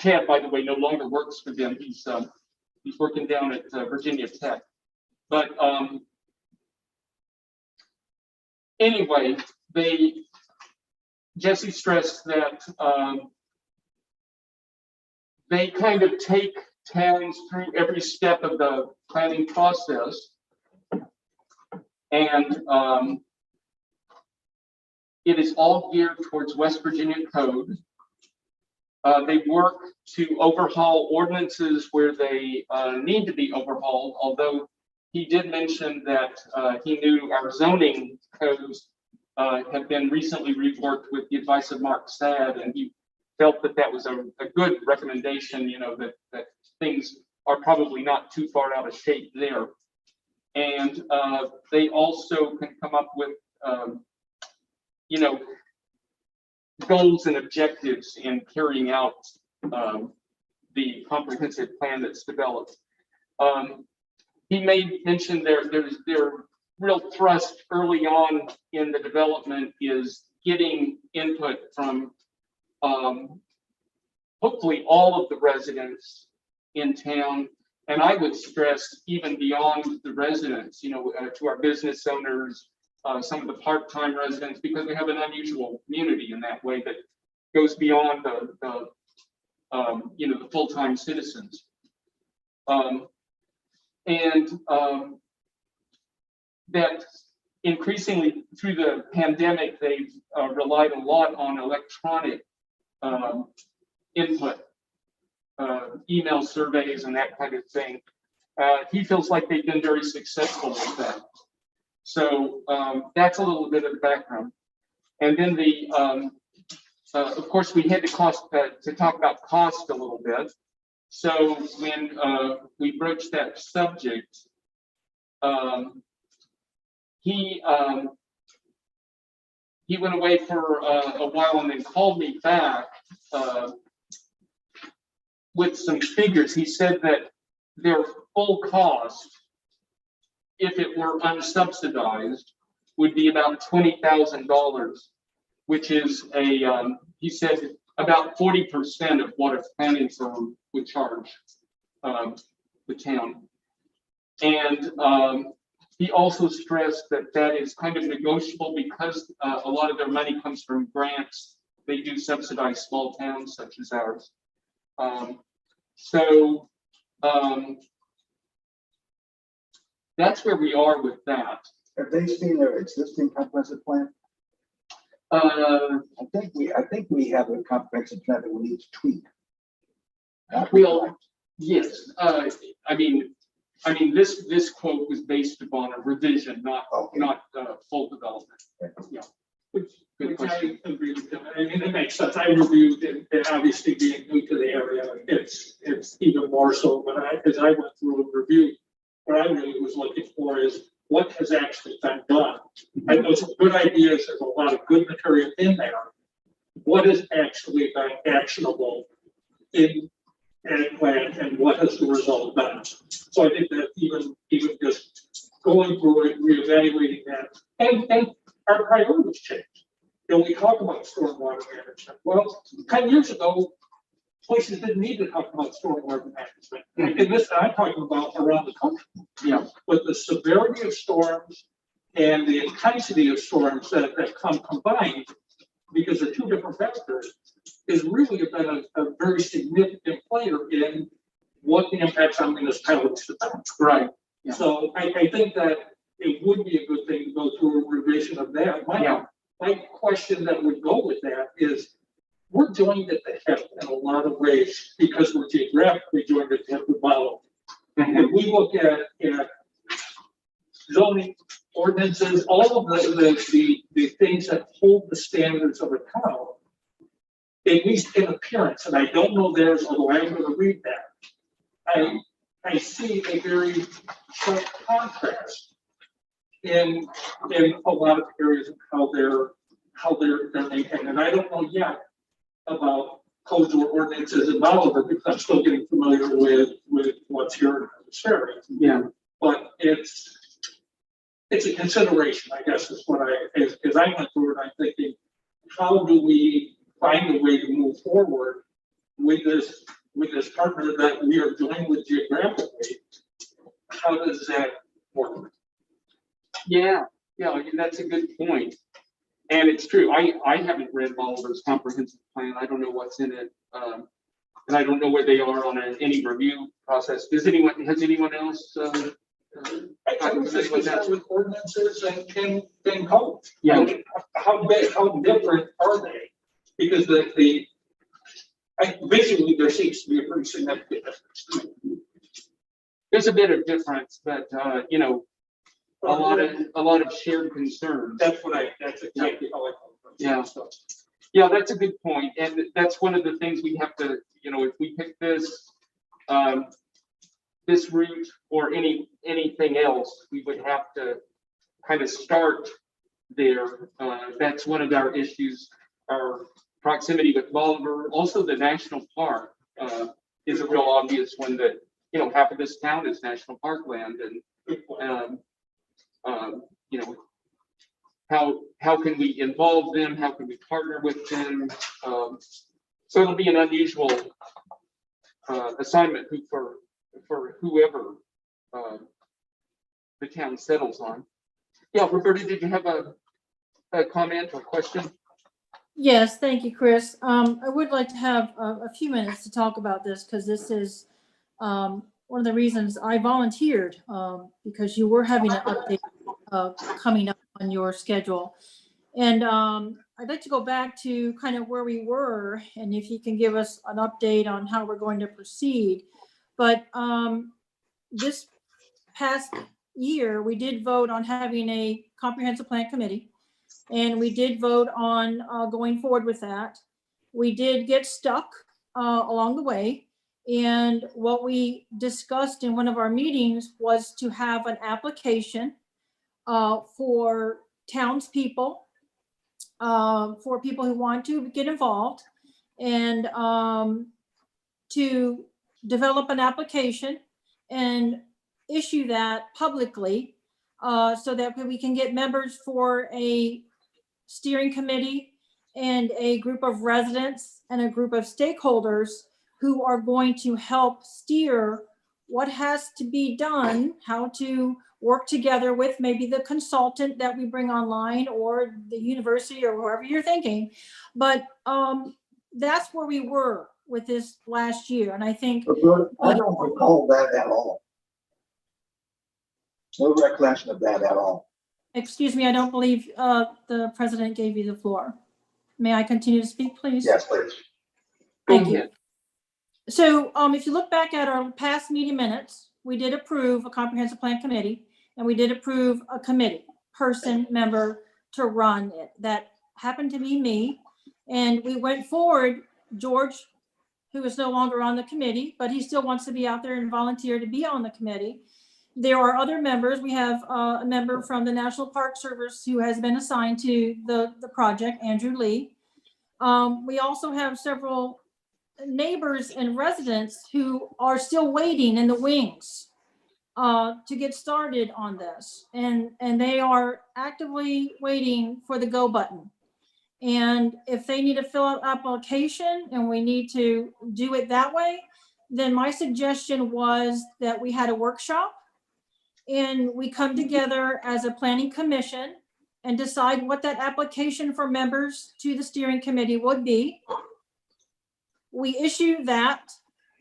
Chad, by the way, no longer works for them. He's working down at Virginia Tech. But anyway, Jesse stressed that they kind of take towns through every step of the planning process. And it is all geared towards West Virginia code. They work to overhaul ordinances where they need to be overhauled, although he did mention that he knew our zoning codes have been recently reworked with the advice of Mark Sad, and he felt that that was a good recommendation, you know, that things are probably not too far out of shape there. And they also can come up with, you know, goals and objectives in carrying out the comprehensive plan that's developed. He made mention their real thrust early on in the development is getting input from hopefully all of the residents in town. And I would stress even beyond the residents, you know, to our business owners, some of the part-time residents, because we have an unusual community in that way that goes beyond the you know, the full-time citizens. That increasingly through the pandemic, they've relied a lot on electronic input, email surveys and that kind of thing. He feels like they've been very successful with that. So that's a little bit of the background. And then of course, we had to talk about cost a little bit. So when we broached that subject, he went away for a while and then called me back with some figures. He said that their full cost, if it were unsubsidized, would be about $20,000, which is he said about 40% of what a planning firm would charge the town. And he also stressed that that is kind of negotiable because a lot of their money comes from grants. They do subsidize small towns such as ours. That's where we are with that. Have they seen their existing comprehensive plan? I think we have a comprehensive plan that we need to tweak. Well, yes. I mean, this quote was based upon a revision, not full development. Yeah. Which I agree with him. I mean, it makes sense. I reviewed it, and obviously being new to the area, it's even more so. But as I went through and reviewed, what I really was looking for is what has actually been done. And those are good ideas. There's a lot of good material in there. What has actually been actionable in and plan, and what has the result been? So I think that even just going through it, reevaluating that, and our priorities change. You know, we talk about stormwater management. Well, 10 years ago, places didn't need to talk about stormwater management. And this I'm talking about around the country. Yeah. But the severity of storms and the intensity of storms that come combined, because of two different factors, is really been a very significant player in what the impacts on municipalities have been. Right. Yeah. So I think that it would be a good thing to go through a revision of that. My question that would go with that is, we're joined at the hip in a lot of ways because we're geographically joined at the hip with Malo. And we look at zoning ordinances, all of the things that hold the standards of a town, at least in appearance, and I don't know theirs, although I'm going to read that. I see a very sharp contrast in a lot of areas of how they're maintained, and I don't know yet about codes or ordinances in Oliver because I'm still getting familiar with what's here in Harpers Ferry. Yeah. But it's a consideration, I guess, is what as I went through it, I'm thinking, how do we find a way to move forward with this partner that we are joined with geographically? How does that work? Yeah, that's a good point. And it's true. I haven't read Oliver's comprehensive plan. I don't know what's in it. And I don't know where they are on any review process. Has anyone else? I would say with ordinances and codes. Yeah. How different are they? Because Visually, there seems to be a pretty significant difference. There's a bit of difference, but, you know, a lot of shared concerns. That's exactly how I felt. Yeah. Yeah, that's a good point. And that's one of the things we have to, you know, if we pick this, this route or anything else, we would have to kind of start there. That's one of our issues, our proximity with Bolivar. Also, the national park is a real obvious one that, you know, half of this town is national park land. And, you know, how can we involve them? How can we partner with them? So it'll be an unusual assignment for whoever the town settles on. Yeah, Roberta, did you have a comment or question? Yes, thank you, Chris. I would like to have a few minutes to talk about this because this is one of the reasons I volunteered, because you were having an update coming up on your schedule. And I'd like to go back to kind of where we were and if you can give us an update on how we're going to proceed. But this past year, we did vote on having a comprehensive plan committee. And we did vote on going forward with that. We did get stuck along the way. And what we discussed in one of our meetings was to have an application for townspeople, for people who want to get involved, and to develop an application and issue that publicly so that we can get members for a steering committee and a group of residents and a group of stakeholders who are going to help steer what has to be done, how to work together with maybe the consultant that we bring online or the university or whoever you're thinking. But that's where we were with this last year. And I think I don't recall that at all. No recollection of that at all. excuse me, I don't believe the president gave you the floor. May I continue to speak, please? Yes, please. Thank you. So if you look back at our past meeting minutes, we did approve a comprehensive plan committee and we did approve a committee member to run it. That happened to be me. And we went forward, George, who is no longer on the committee, but he still wants to be out there and volunteer to be on the committee. There are other members. We have a member from the National Park Service who has been assigned to the project, Andrew Lee. We also have several neighbors and residents who are still waiting in the wings to get started on this. And they are actively waiting for the go button. And if they need to fill out application and we need to do it that way, then my suggestion was that we had a workshop and we come together as a planning commission and decide what that application for members to the steering committee would be. We issue that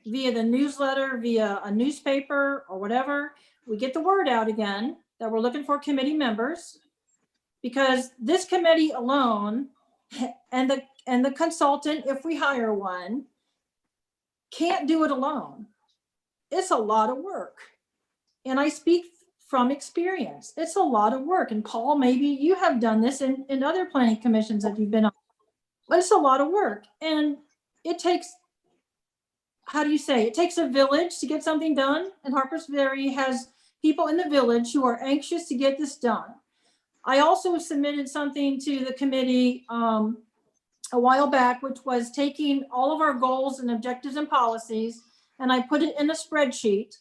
via the newsletter, via a newspaper or whatever. We get the word out again that we're looking for committee members, because this committee alone and the consultant, if we hire one, can't do it alone. It's a lot of work. And I speak from experience. It's a lot of work. And Paul, maybe you have done this in other planning commissions that you've been on, but it's a lot of work. And it takes, how do you say, it takes a village to get something done. And Harpers Ferry has people in the village who are anxious to get this done. I also submitted something to the committee a while back, which was taking all of our goals and objectives and policies, and I put it in a spreadsheet.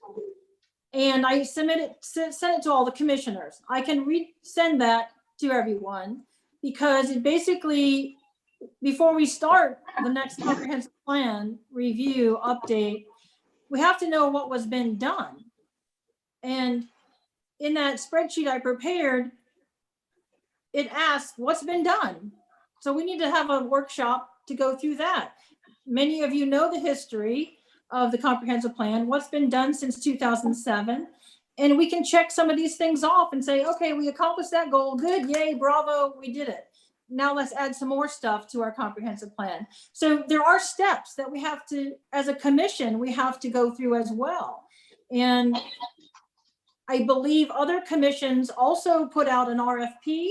And I sent it to all the commissioners. I can send that to everyone because it basically, before we start the next comprehensive plan review update, we have to know what was been done. And in that spreadsheet I prepared, it asks what's been done. So we need to have a workshop to go through that. Many of you know the history of the comprehensive plan, what's been done since 2007. And we can check some of these things off and say, okay, we accomplished that goal. Good, yay, bravo, we did it. now let's add some more stuff to our comprehensive plan. So there are steps that we have to, as a commission, we have to go through as well. And I believe other commissions also put out an RFP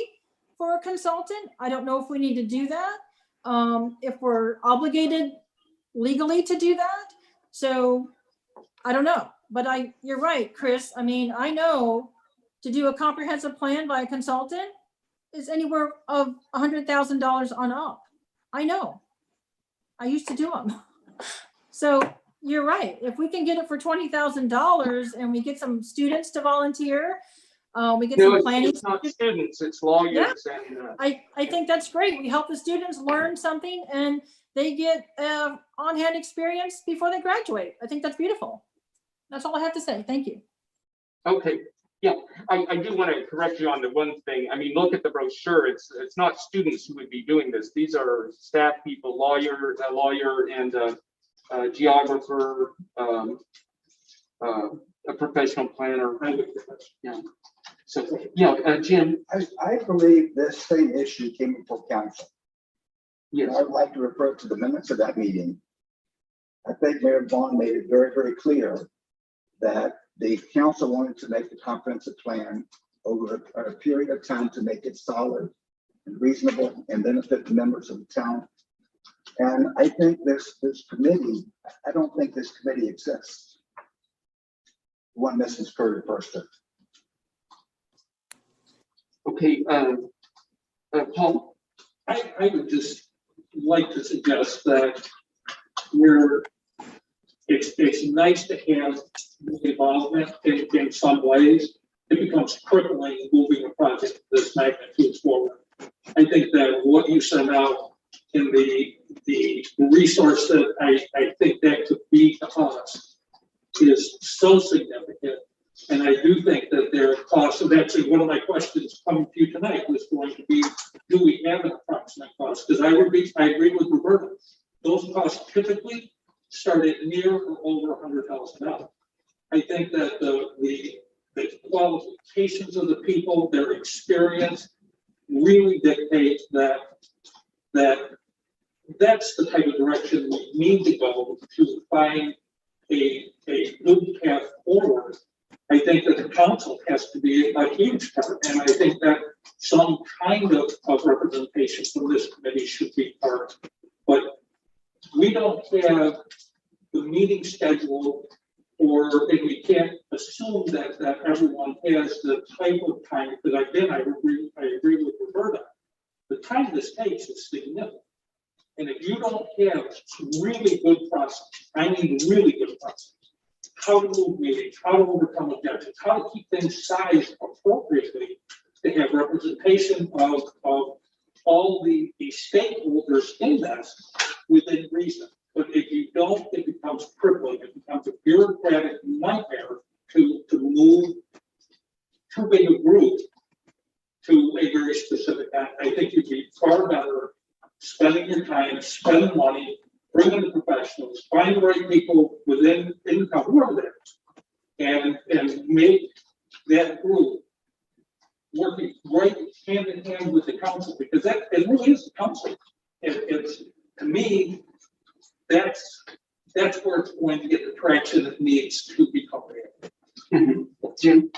for a consultant. I don't know if we need to do that, if we're obligated legally to do that. So I don't know, but you're right, Chris. I mean, I know to do a comprehensive plan by a consultant is anywhere of $100,000 on up. I know. I used to do them. So you're right. If we can get it for $20,000 and we get some students to volunteer, we get No, some planning. it's not students, it's lawyers. Yeah. And I think that's great. We help the students learn something and they get on-hand experience before they graduate. I think that's beautiful. That's all I have to say. Thank you. okay, yeah, I do want to correct you on the one thing. I mean, look at the brochure. It's not students who would be doing this. These are staff people, a lawyer and a geographer, a professional planner. Yeah. So, yeah, Jim. I believe this same issue came before council. Yes. And I'd like to refer to the minutes of that meeting. I think Mayor Vaughn made it very, very clear that the council wanted to make the comprehensive plan over a period of time to make it solid and reasonable and benefit the members of the town. And I think this committee, I don't think this committee exists. One Mrs. Curry first. Okay, Paul. I would just like to suggest that it's nice to have involvement in some ways. It becomes crippling moving a project of this magnitude forward. I think that what you sent out in the resource that I think that could be to us is so significant. And I do think that there are costs. And actually, one of my questions coming to you tonight was going to be, do we have an approximate cost? Because I agree with Roberta. Those costs typically start at near or over $100,000. I think that the qualifications of the people, their experience, really dictate that's the type of direction we need to go to find a good path forward. I think that the council has to be a huge part, and I think that some kind of representation from this committee should be part. But we don't have the meeting schedule, and we can't assume that everyone has the type of time. Because again, I agree with Roberta. The time this takes is significant, and if you don't have really good process, I mean really good process. How to move meetings, how to overcome objections, how to keep things sized appropriately to have representation of all the stakeholders in this within reason. But if you don't, it becomes crippling. It becomes a bureaucratic nightmare to move too big a group to a very specific act. I think you'd be far better spending your time, spending money, bringing the professionals, find the right people within income, who are there, and make that group working right hand in hand with the council, because it really is the council. It's to me, that's where it's going to get the traction it needs to become real. Jim.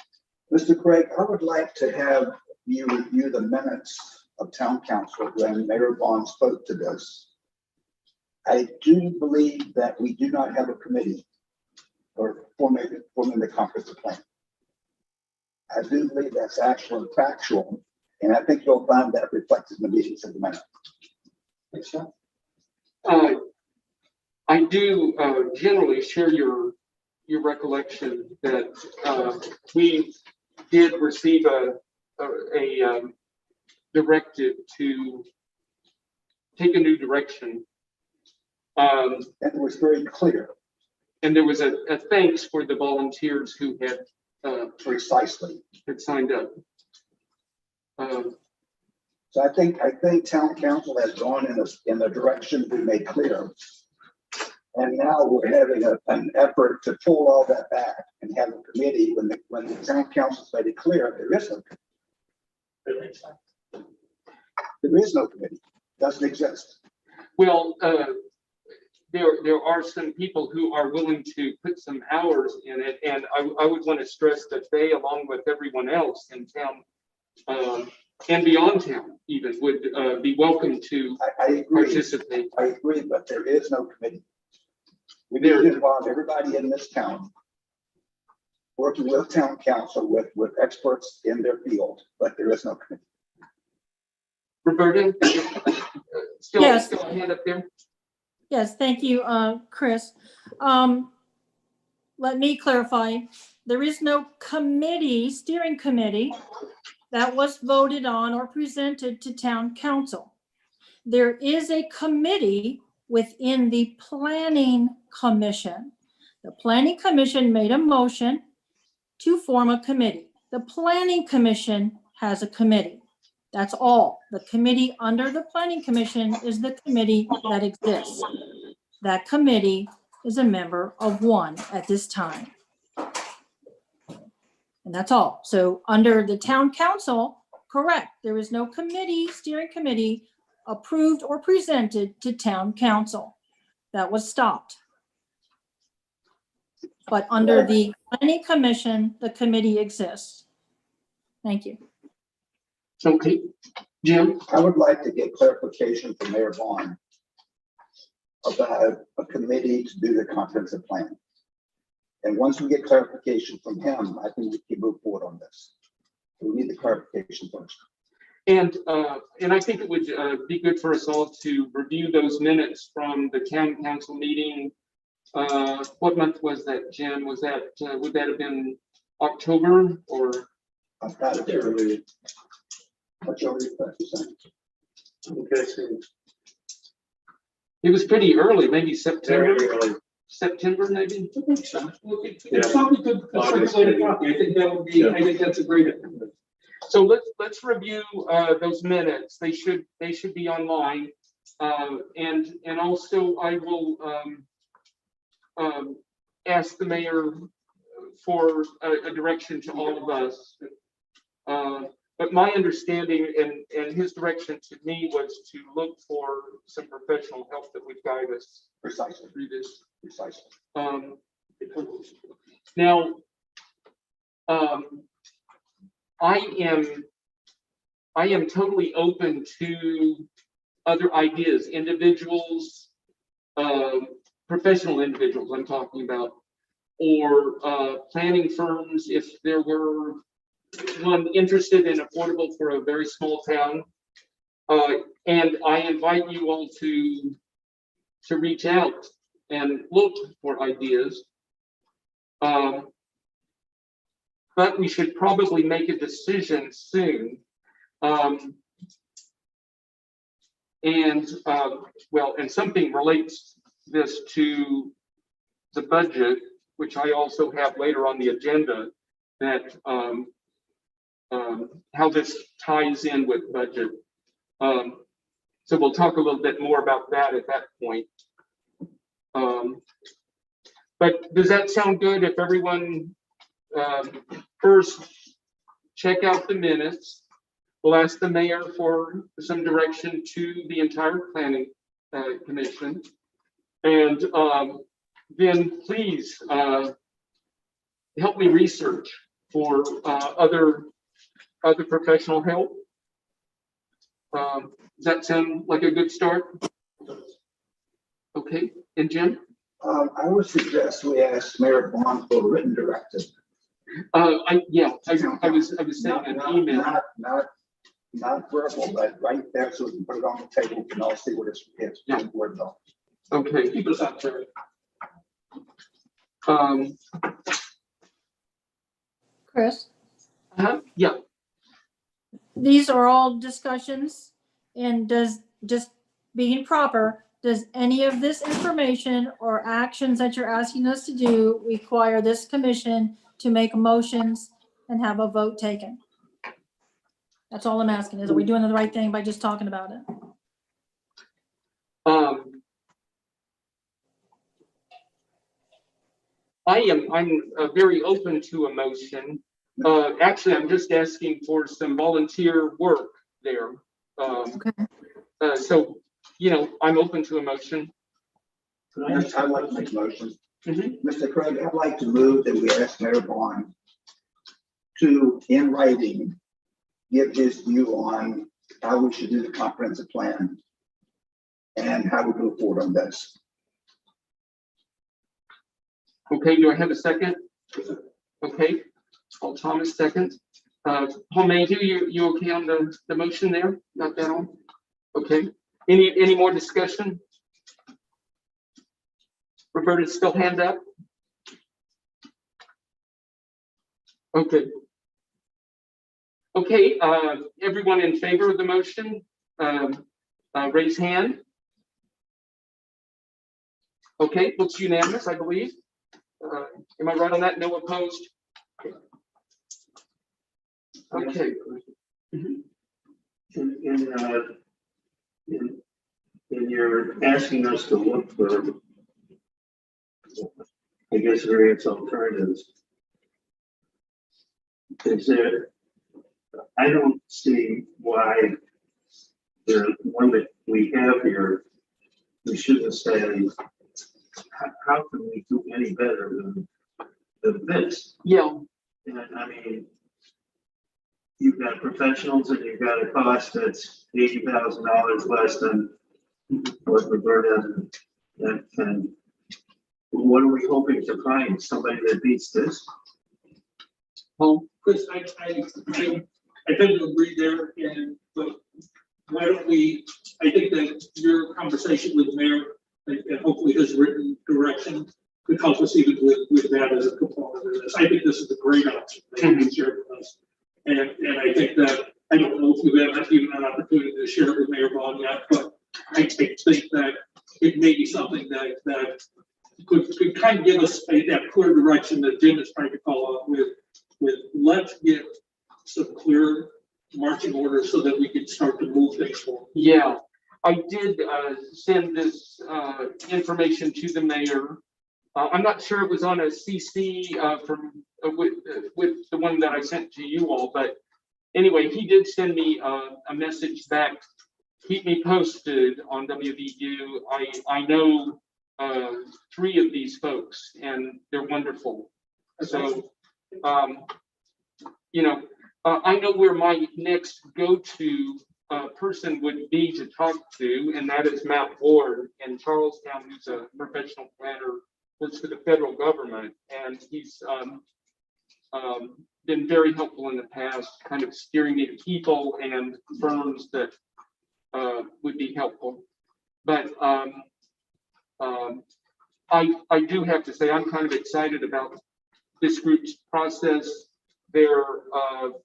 Mr. Craig, I would like to have you review the minutes of town council when Mayor Vaughn spoke to this. I do believe that we do not have a committee for forming the comprehensive plan. I do believe that's actual and factual, and I think you'll find that reflected in the meetings of the minute. I do generally share your recollection that we did receive a directive to take a new direction. And it was very clear. And there was a thanks for the volunteers who had Precisely. had signed up. So I think town council has gone in the direction we made clear. And now we're having an effort to pull all that back and have a committee when the town council's made it clear there isn't. There is no committee, doesn't exist. Well, there are some people who are willing to put some hours in it, and I would want to stress that they, along with everyone else in town, and beyond town even, would be welcome to I agree. participate. I agree, but there is no committee. We need to involve everybody in this town, working with town council, with experts in their field, but there is no committee. Roberta, still Yes. a hand up there? Yes, thank you, Chris. Let me clarify. There is no committee, steering committee, that was voted on or presented to town council. There is a committee within the planning commission. The planning commission made a motion to form a committee. The planning commission has a committee. That's all. The committee under the planning commission is the committee that exists. That committee is a member of one at this time. And that's all. So under the town council, correct, there is no committee, steering committee approved or presented to town council. That was stopped. But under the planning commission, the committee exists. Thank you. Okay, Jim? I would like to get clarification from Mayor Vaughn about a committee to do the comprehensive plan. And once we get clarification from him, I think we can move forward on this. We need the clarification first. And I think it would be good for us all to review those minutes from the town council meeting. What month was that, Jim? Was that, would that have been October or? I've got it early. What's your request? Okay, so It was pretty early, maybe September. very early. September, maybe? It's probably good to circulate a copy. I think that would be, I think that's a great idea. So let's review those minutes. They should be online. And also I will ask the mayor for a direction to all of us. But my understanding and his direction to me was to look for some professional help that would guide us Precisely. through this. Precisely. Now, I am totally open to other ideas, individuals, professional individuals I'm talking about, or planning firms, if there were one interested in affordable for a very small town. And I invite you all to reach out and look for ideas. But we should probably make a decision soon. And something relates this to the budget, which I also have later on the agenda, that how this ties in with budget. So we'll talk a little bit more about that at that point. But does that sound good if everyone first check out the minutes? We'll ask the mayor for some direction to the entire planning commission. And then please help me research for other professional help. Does that sound like a good start? Okay, and Jim? I would suggest we ask Mayor Vaughn for a written directive. I was sending an email. Not verbal, but right there, so we can put it on the table and all see what it's Yeah. words on. Okay. Keep us up there. Chris, Yeah. these are all discussions, and just being proper, does any of this information or actions that you're asking us to do require this commission to make motions and have a vote taken? That's all I'm asking, is are we doing the right thing by just talking about it? I'm very open to a motion. Actually, I'm just asking for some volunteer work there. Okay. So, I'm open to a motion. I'd like to make a motion. Mhm. Mr. Craig, I'd like to move that we ask Mayor Bond to, in writing, give his view on how we should do the comprehensive plan and how we move forward on this. Okay, do I have a second? Okay, Paul Thomas, second. Paul Mayhew, you okay on the motion there? Got that on? Okay, any more discussion? Roberta's still hand up? Okay. Okay, everyone in favor of the motion, raise hand. Okay, looks unanimous, I believe. Am I right on that? No opposed? Okay. In your asking us to look for, I guess, various alternatives, is there, I don't see why the one that we have here, we shouldn't say, how can we do any better than this? Yeah. And I mean, you've got professionals and you've got a cost that's $80,000 less than what Roberta and what are we hoping to find? Somebody that beats this? Paul? Chris, I tend to agree there, but why don't we, I think that your conversation with the mayor and hopefully his written direction could help us even with that as a component of this. I think this is a great option that you shared with us. And I think that, I don't know if you have even an opportunity to share it with Mayor Vaughn yet, but I think that it may be something that could kind of give us that clear direction that Jim is trying to call out with let's get some clear marching orders so that we can start to move things forward. Yeah, I did send this information to the mayor. I'm not sure it was on a CC from with the one that I sent to you all, but anyway, he did send me a message back. Keep me posted on WVU. I know 3 of these folks, and they're wonderful. So, I know where my next go-to person would be to talk to, and that is Matt Ward in Charlestown, who's a professional planner, works for the federal government, and he's been very helpful in the past, kind of steering me to people and firms that would be helpful. But I do have to say I'm kind of excited about this group's process, their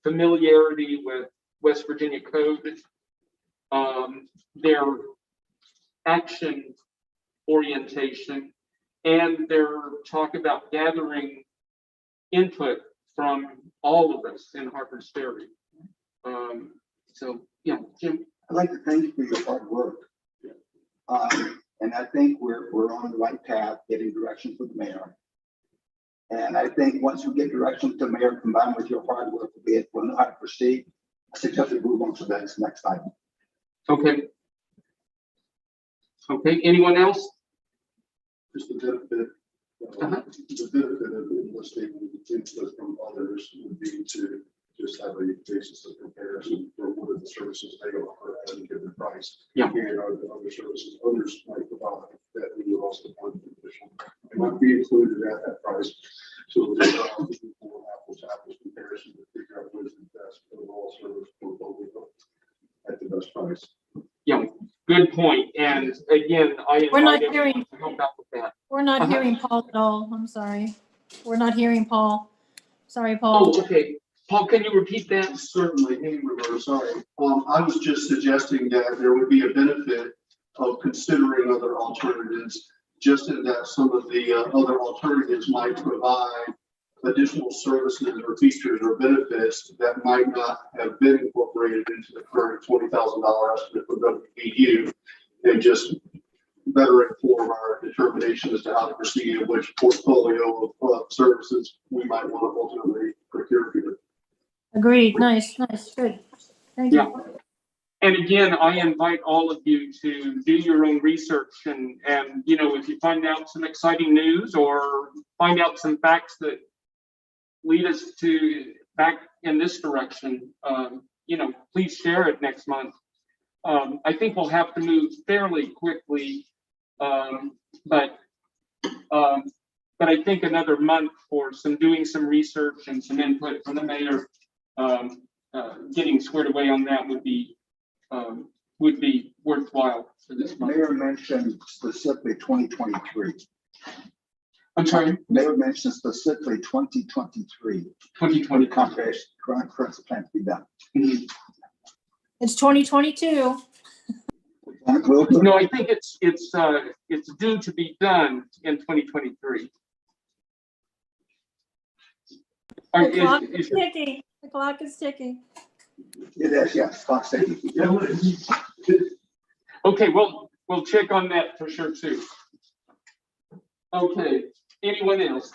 familiarity with West Virginia code, their action orientation, and their talk about gathering input from all of us in Harpers Ferry. So yeah, Jim. I'd like to thank you for your hard work. And I think we're on the right path, getting direction from the mayor. And I think once we get direction from the mayor combined with your hard work, we'll know how to proceed. I suggest we move on to the next item. Okay. Okay, anyone else? Just the benefit, the benefit of enlisting input from others would be to just have a basis of comparison for what are the services they offer at any given price. Yeah. And are the other services others might provide that we would also want to additional. It might be included at that price. So it's apples to apples comparison to figure out what is the best overall service portfolio at the best price. Yeah, good point. And again, We're not invite everyone hearing- to help out with that. We're not hearing Paul at all. I'm sorry. We're not hearing Paul. Sorry, Paul. Oh, okay. Paul, can you repeat that? Certainly, hey, Roberta, sorry. I was just suggesting that there would be a benefit of considering other alternatives, just in that some of the other alternatives might provide additional services or features or benefits that might not have been incorporated into the current $20,000 estimate for WVU, and just better inform our determination as to how to proceed and which portfolio of services we might want to ultimately procure here. Agreed. Nice, good. Thank you. And again, I invite all of you to do your own research and you know, if you find out some exciting news or find out some facts that lead us to back in this direction, you know, please share it next month. I think we'll have to move fairly quickly, but I think another month for doing some research and some input from the mayor, getting squared away on that would be worthwhile for this month. Mayor mentioned specifically 2023. I'm sorry, Mayor mentioned specifically 2023. 2020. Current plan to be done. It's 2022. No, I think it's due to be done in 2023. The clock is ticking. The clock is ticking. It is, yes. Clock's ticking. Okay, we'll check on that for sure too. Okay, anyone else?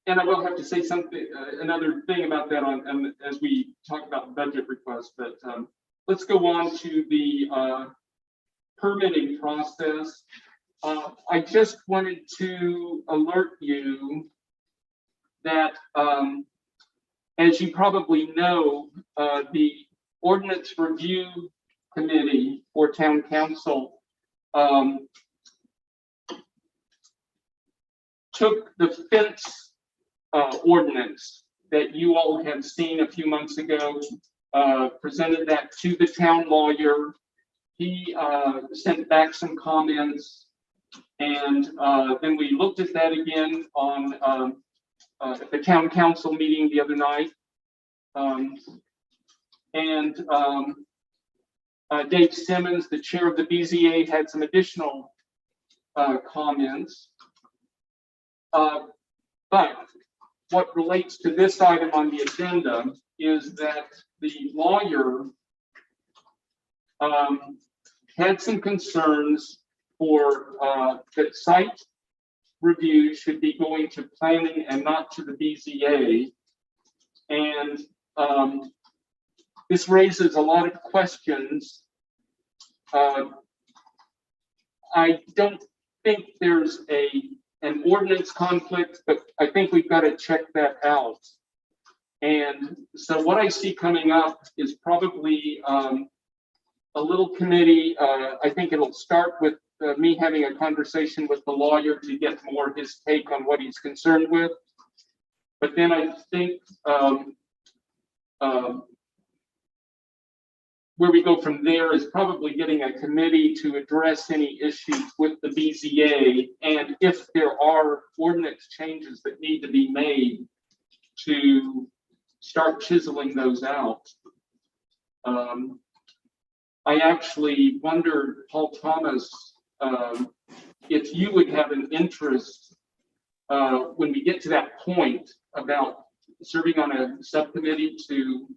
And I will have to say something, another thing about that as we talk about budget requests, but let's go on to the permitting process. I just wanted to alert you that, as you probably know, the Ordinance Review Committee for Town Council took the fence ordinance that you all have seen a few months ago, presented that to the town lawyer. He sent back some comments, and then we looked at that again on at the town council meeting the other night. Dave Simmons, the chair of the BZA, had some additional comments. But what relates to this item on the agenda is that the lawyer had some concerns for that site review should be going to planning and not to the BZA. And this raises a lot of questions. I don't think there's an ordinance conflict, but I think we've got to check that out. And so what I see coming up is probably a little committee. I think it'll start with me having a conversation with the lawyer to get more of his take on what he's concerned with. But then I think where we go from there is probably getting a committee to address any issues with the BZA, and if there are ordinance changes that need to be made, to start chiseling those out. I actually wondered, Paul Thomas, if you would have an interest when we get to that point about serving on a subcommittee to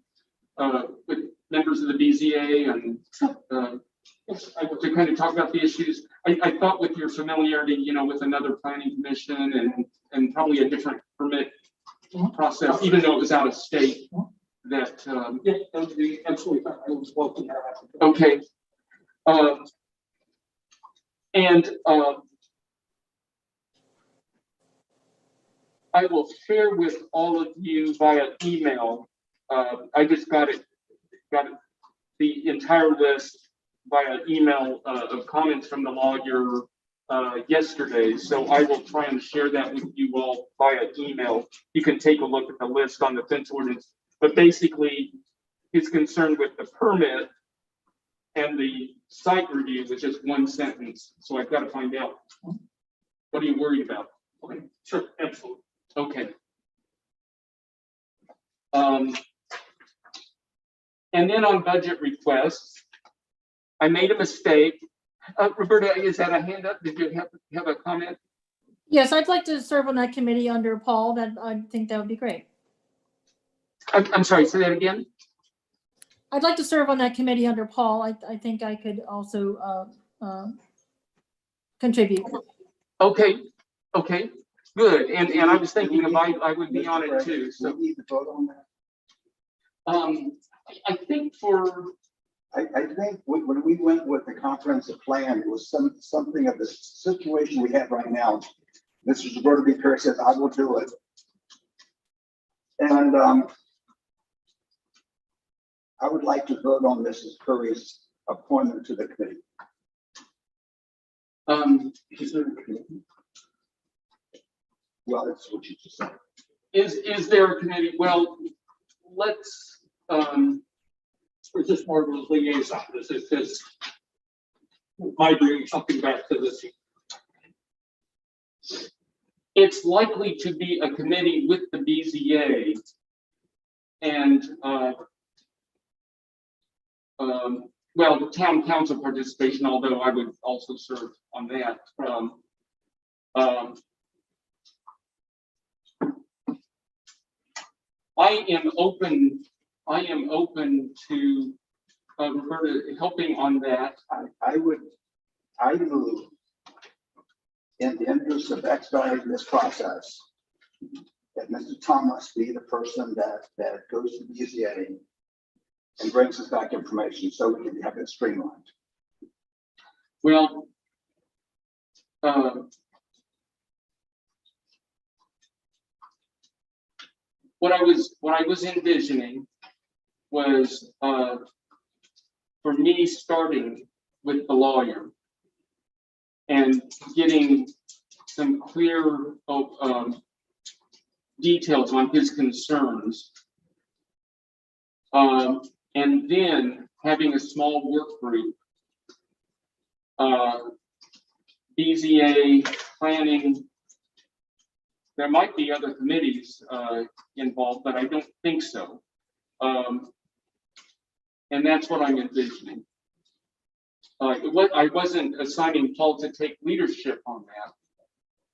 with members of the BZA and to kind of talk about the issues. I thought with your familiarity, you know, with another planning commission and probably a different permit process, even though it was out of state, that Yeah, that would be absolutely fine. I was welcome to that. okay. I will share with all of you via email. I just got the entire list via email of comments from the lawyer yesterday. So I will try and share that with you all via email. You can take a look at the list on the fence ordinance. But basically, he's concerned with the permit and the site review with just one sentence. So I've got to find out, what are you worried about? Okay, sure, absolutely. Okay. And then on budget requests, I made a mistake. Roberta, is that a hand up? Did you have a comment? Yes, I'd like to serve on that committee under Paul. I think that would be great. I'm sorry, say that again. I'd like to serve on that committee under Paul. I think I could also contribute. Okay, good. And I was thinking I would be on it too. So we need to vote on that. I think for, I think when we went with the comprehensive plan, it was something of the situation we have right now. Mr. Roberta B. Perry says, I will do it. And I would like to vote on Mrs. Curry's appointment to the committee. is there a committee? Well, that's what you just said. Is there a committee? Well, let's, Or just more of a liaison, this is just my bringing something back to this. it's likely to be a committee with the BZA. And, well, the town council participation, although I would also serve on that. I am open to Roberta helping on that. I move in the interest of expediting this process, that Mr. Thomas be the person that goes to the BZA and brings us back information so we can have it streamlined. Well, what I was envisioning was for me starting with the lawyer and getting some clear details on his concerns, and then having a small work group, BZA, planning. There might be other committees involved, but I don't think so. And that's what I'm envisioning. I wasn't assigning Paul to take leadership on that.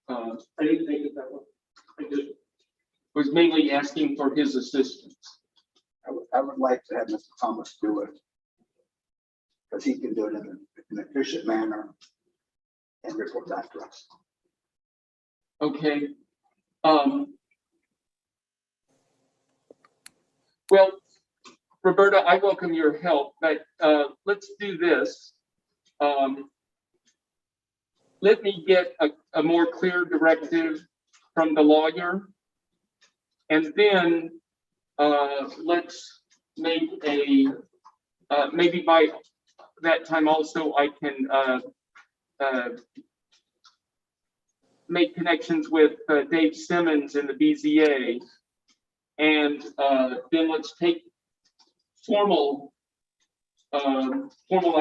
I didn't think it that way. I just Was mainly asking for his assistance. I would like to have Mr. Thomas do it, because he can do it in an efficient manner and report back to us. Okay. Well, Roberta, I welcome your help, but let's do this. Let me get a more clear directive from the lawyer, and then let's make a, maybe by that time also I can make connections with Dave Simmons in the BZA, and then let's take formal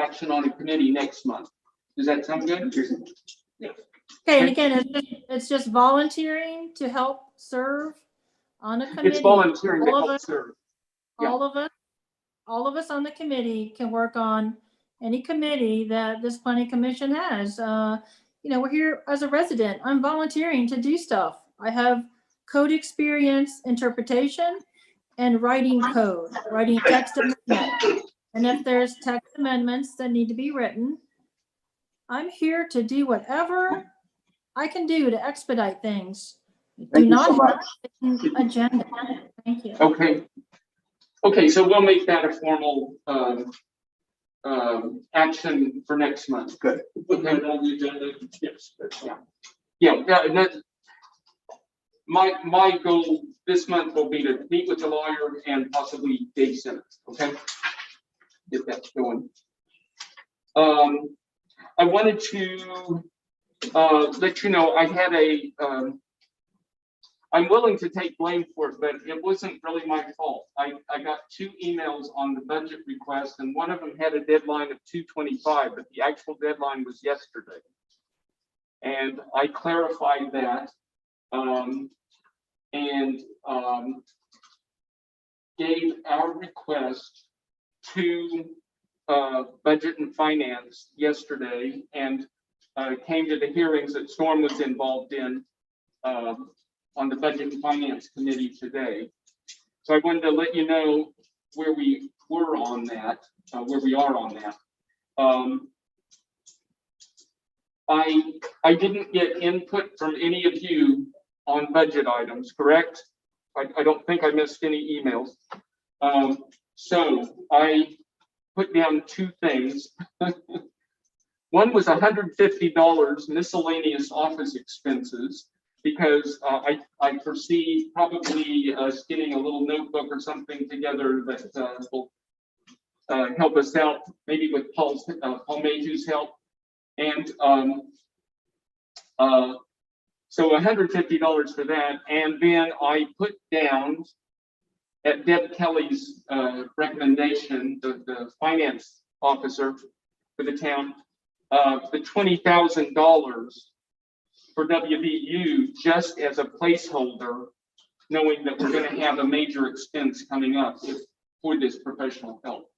action on a committee next month. Does that sound good? yeah. Okay, and again, it's just volunteering to help serve on a committee. It's volunteering to All of help us- serve. Yeah. All of us on the committee can work on any committee that this planning commission has. You know, we're here as a resident. I'm volunteering to do stuff. I have code experience, interpretation, and writing code, writing text amendment. And if there's text amendments that need to be written, I'm here to do whatever I can do to expedite things. Thank Do you not so much. have an agenda. Thank you. Okay, so we'll make that a formal action for next month. Good. Put that on the agenda. Yes. That's fine. Yeah, and that, my goal this month will be to meet with the lawyer and possibly Dave Simmons, okay? Get that going. I wanted to let you know I had a, I'm willing to take blame for it, but it wasn't really my fault. I got 2 emails on the budget request, and one of them had a deadline of 2/25, but the actual deadline was yesterday. And I clarified that and gave our request to Budget and Finance yesterday, and came to the hearings that Storm was involved in on the Budget and Finance Committee today. So I wanted to let you know where we were on that, where we are on that. I didn't get input from any of you on budget items, correct? I don't think I missed any emails. So I put down two things. One was $150 miscellaneous office expenses, because I foresee probably getting a little notebook or something together that will help us out, maybe with Paul Mayhew's help. And so $150 for that. And then I put down, at Deb Kelly's recommendation, the finance officer for the town, the $20,000 for WVU, just as a placeholder, knowing that we're going to have a major expense coming up for this professional help.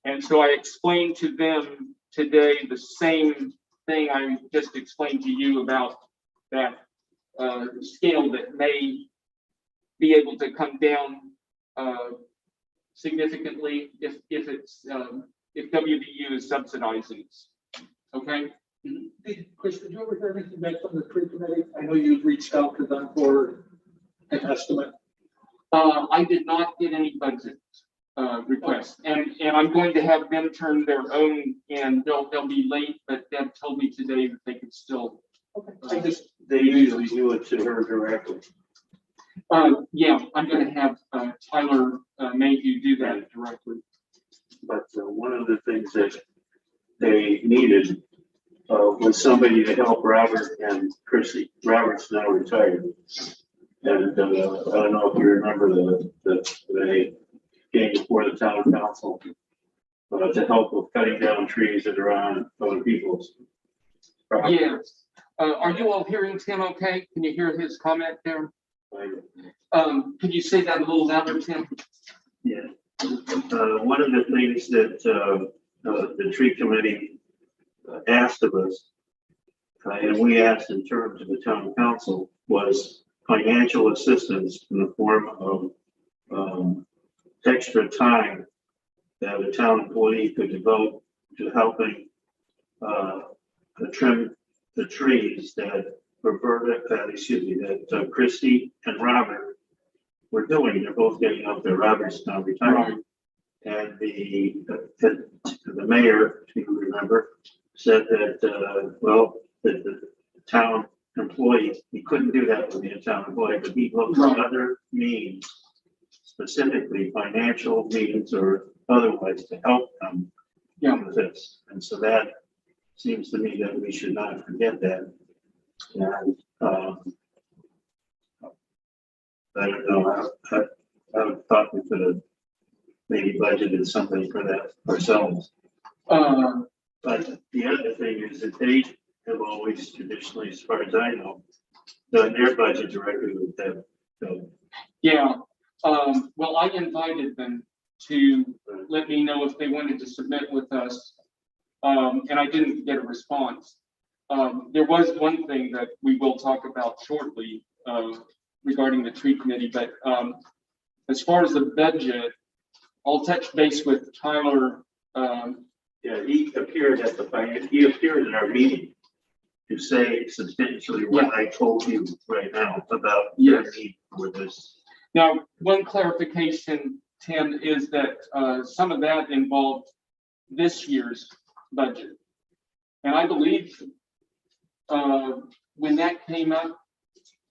And so I explained to them today the same thing I just explained to you about that scale that may be able to come down significantly if WVU is subsidizing us. Okay. Hey, Chris, did you ever hear anything back from the tree committee? I know you've reached out to them for an estimate. I did not get any budget requests, and I'm going to have them turn their own, and they'll be late, but Deb told me today that they could still. Okay. They usually do it to her directly. Yeah, I'm going to have Tyler Mayhew do that directly. But one of the things that they needed was somebody to help Robert and Chrissy. Robert's now retired. And I don't know if you remember they came before the town council to help with cutting down trees that are on other people's property. Yes. Are you all hearing Tim okay? Can you hear his comment there? Can you say that a little louder, Tim? Yeah. One of the things that the tree committee asked of us, and we asked in terms of the town council, was financial assistance in the form of extra time that a town employee could devote to helping trim the trees that that Christy and Robert were doing. They're both getting up there. Robert's now retired. And the mayor, if you remember, said that, well, that the town employee, he couldn't do that with the town employee, but he looked at other means, specifically financial means or otherwise, to help them with this. And so that seems to me that we should not forget that. And I don't know, I thought we could have maybe budgeted something for that ourselves. But the other thing is that they have always traditionally, as far as I know, done their budget directly with them. So, yeah. Well, I invited them to let me know if they wanted to submit with us, and I didn't get a response. There was one thing that we will talk about shortly regarding the tree committee, but as far as the budget, I'll touch base with Tyler. yeah, he appeared in our meeting to say substantially what I told you right now about your need for this. Now, one clarification, Tim, is that some of that involved this year's budget. And I believe when that came up,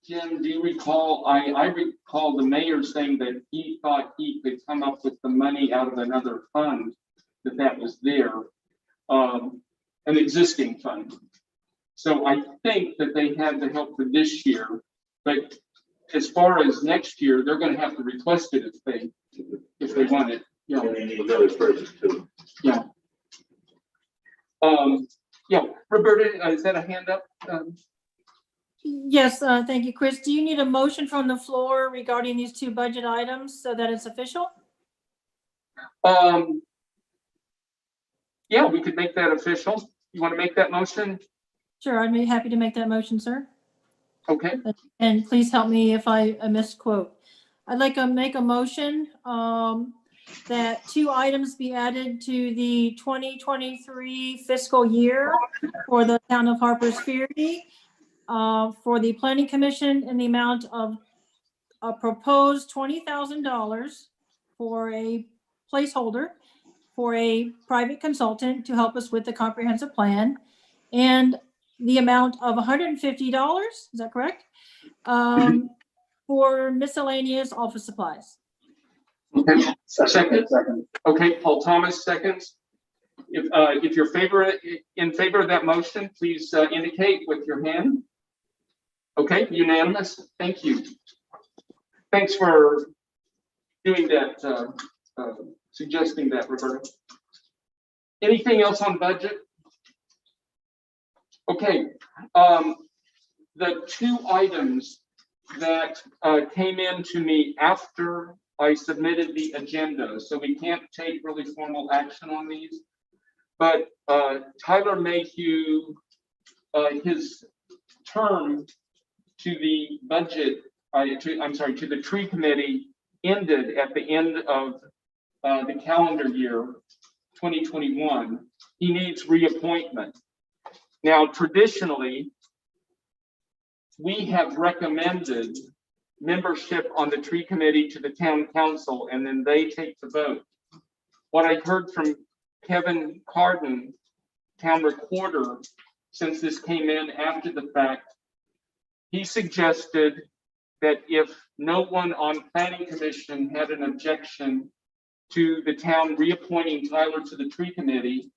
Jim, do you recall, I recall the mayor saying that he thought he could come up with the money out of another fund, that was there, an existing fund. So I think that they had the help for this year, but as far as next year, they're going to have to request it if they want it. You know, they need another person too. Yeah. Yeah, Roberta, is that a hand up? Yes, thank you, Chris. Do you need a motion from the floor regarding these two budget items so that it's official? Yeah, we could make that official. You want to make that motion? Sure, I'd be happy to make that motion, sir. Okay. And please help me if I misquote. I'd like to make a motion that two items be added to the 2023 fiscal year for the town of Harpers Ferry, for the Planning Commission in the amount of a proposed $20,000 for a placeholder for a private consultant to help us with the comprehensive plan, and the amount of $150, is that correct? For miscellaneous office supplies. Okay, second. Second. Okay, Paul Thomas seconds. If you're in favor of that motion, please indicate with your hand. Okay, unanimous. Thank you. Thanks for doing that, suggesting that, Roberta. Anything else on budget? Okay, the two items that came in to me after I submitted the agenda, so we can't take really formal action on these. But Tyler Mayhew, his term to the budget, to the tree committee ended at the end of the calendar year 2021. He needs reappointment. Now, traditionally, we have recommended membership on the tree committee to the town council, and then they take the vote. What I heard from Kevin Carden, town recorder, since this came in after the fact, he suggested that if no one on planning commission had an objection to the town reappointing Tyler to the tree committee,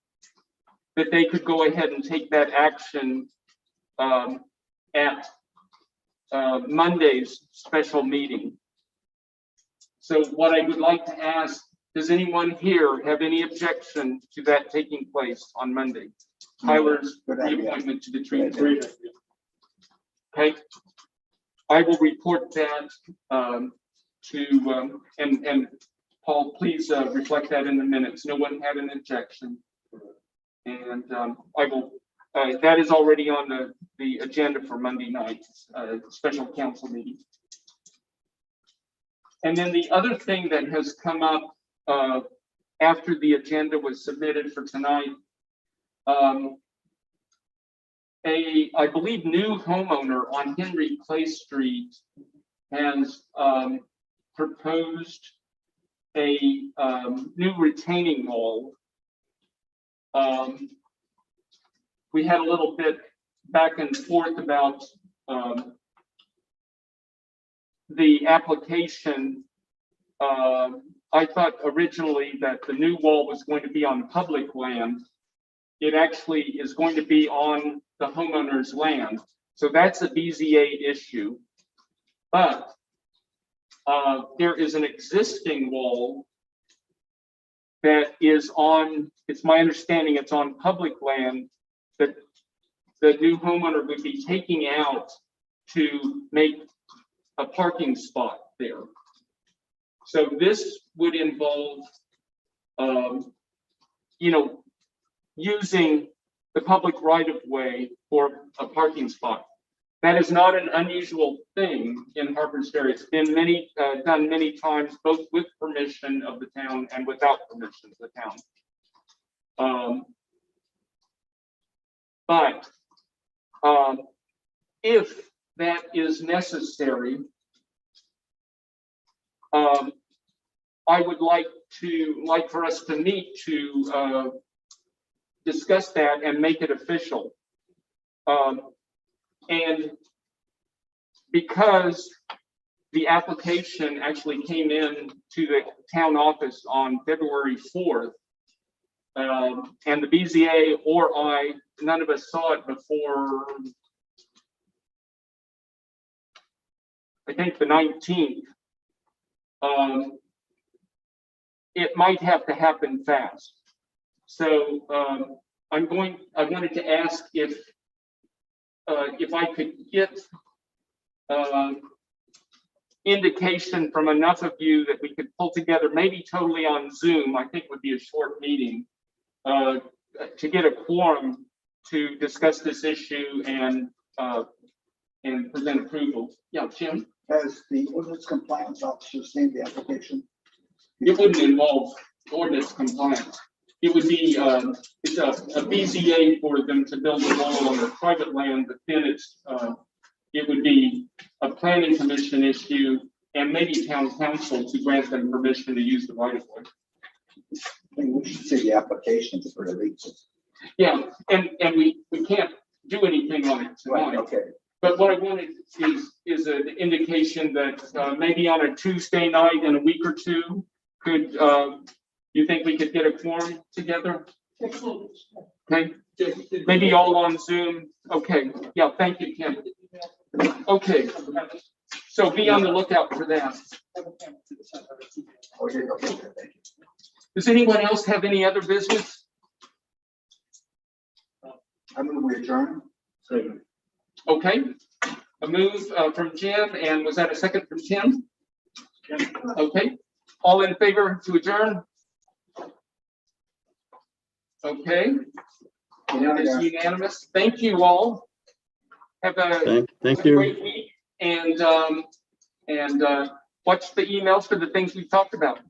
that they could go ahead and take that action at Monday's special meeting. So what I would like to ask, does anyone here have any objection to that taking place on Monday? Tyler's reappointment to the tree committee. Okay, I will report that to and Paul, please reflect that in the minutes. No one had an objection, and I will. That is already on the agenda for Monday night's special council meeting. And then the other thing that has come up after the agenda was submitted for tonight, I believe new homeowner on Henry Clay Street has proposed a new retaining wall. We had a little bit back and forth about the application. I thought originally that the new wall was going to be on public land. It actually is going to be on the homeowner's land. So that's a BZA issue. But there is an existing wall that is on, it's my understanding it's on public land that the new homeowner would be taking out to make a parking spot there. So this would involve, using the public right-of-way for a parking spot. That is not an unusual thing in Harpers Ferry. It's been done many times, both with permission of the town and without permission of the town. But if that is necessary, I would like for us to meet to discuss that and make it official. And because the application actually came in to the town office on February 4th, and the BZA or none of us saw it before, I think the 19th, it might have to happen fast. So I wanted to ask if I could get indication from enough of you that we could pull together, maybe totally on Zoom, I think would be a short meeting, to get a quorum to discuss this issue and present approval. Yeah, Jim? Has the ordinance compliance officer seen the application? It wouldn't involve ordinance compliance. It would be it's a BZA for them to build a wall on their private land, but then it would be a planning commission issue and maybe town council to grant them permission to use the right of way. I think we should see the applications for the leases. Yeah, and we can't do anything on it tonight. Okay. But what I wanted is an indication that maybe on a Tuesday night in a week or two, could you think we could get a quorum together? Okay, maybe all on Zoom. Okay, yeah, thank you, Kim. Okay, so be on the lookout for that. Okay, okay, thank you. Does anyone else have any other business? I move we adjourn. Okay, a move from Jim, and was that a second from Tim? Okay, all in favor to adjourn? Okay, that is unanimous. Thank you all. Have a Thank you. great week, and watch the emails for the things we talked about.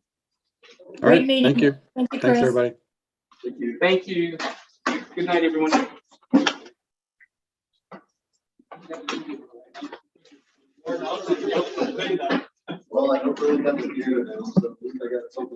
All Great right, meeting. thank you. Thank you, Thanks, Chris. everybody. Thank you. Good night, everyone. Well, I don't really have to do it, so I got something.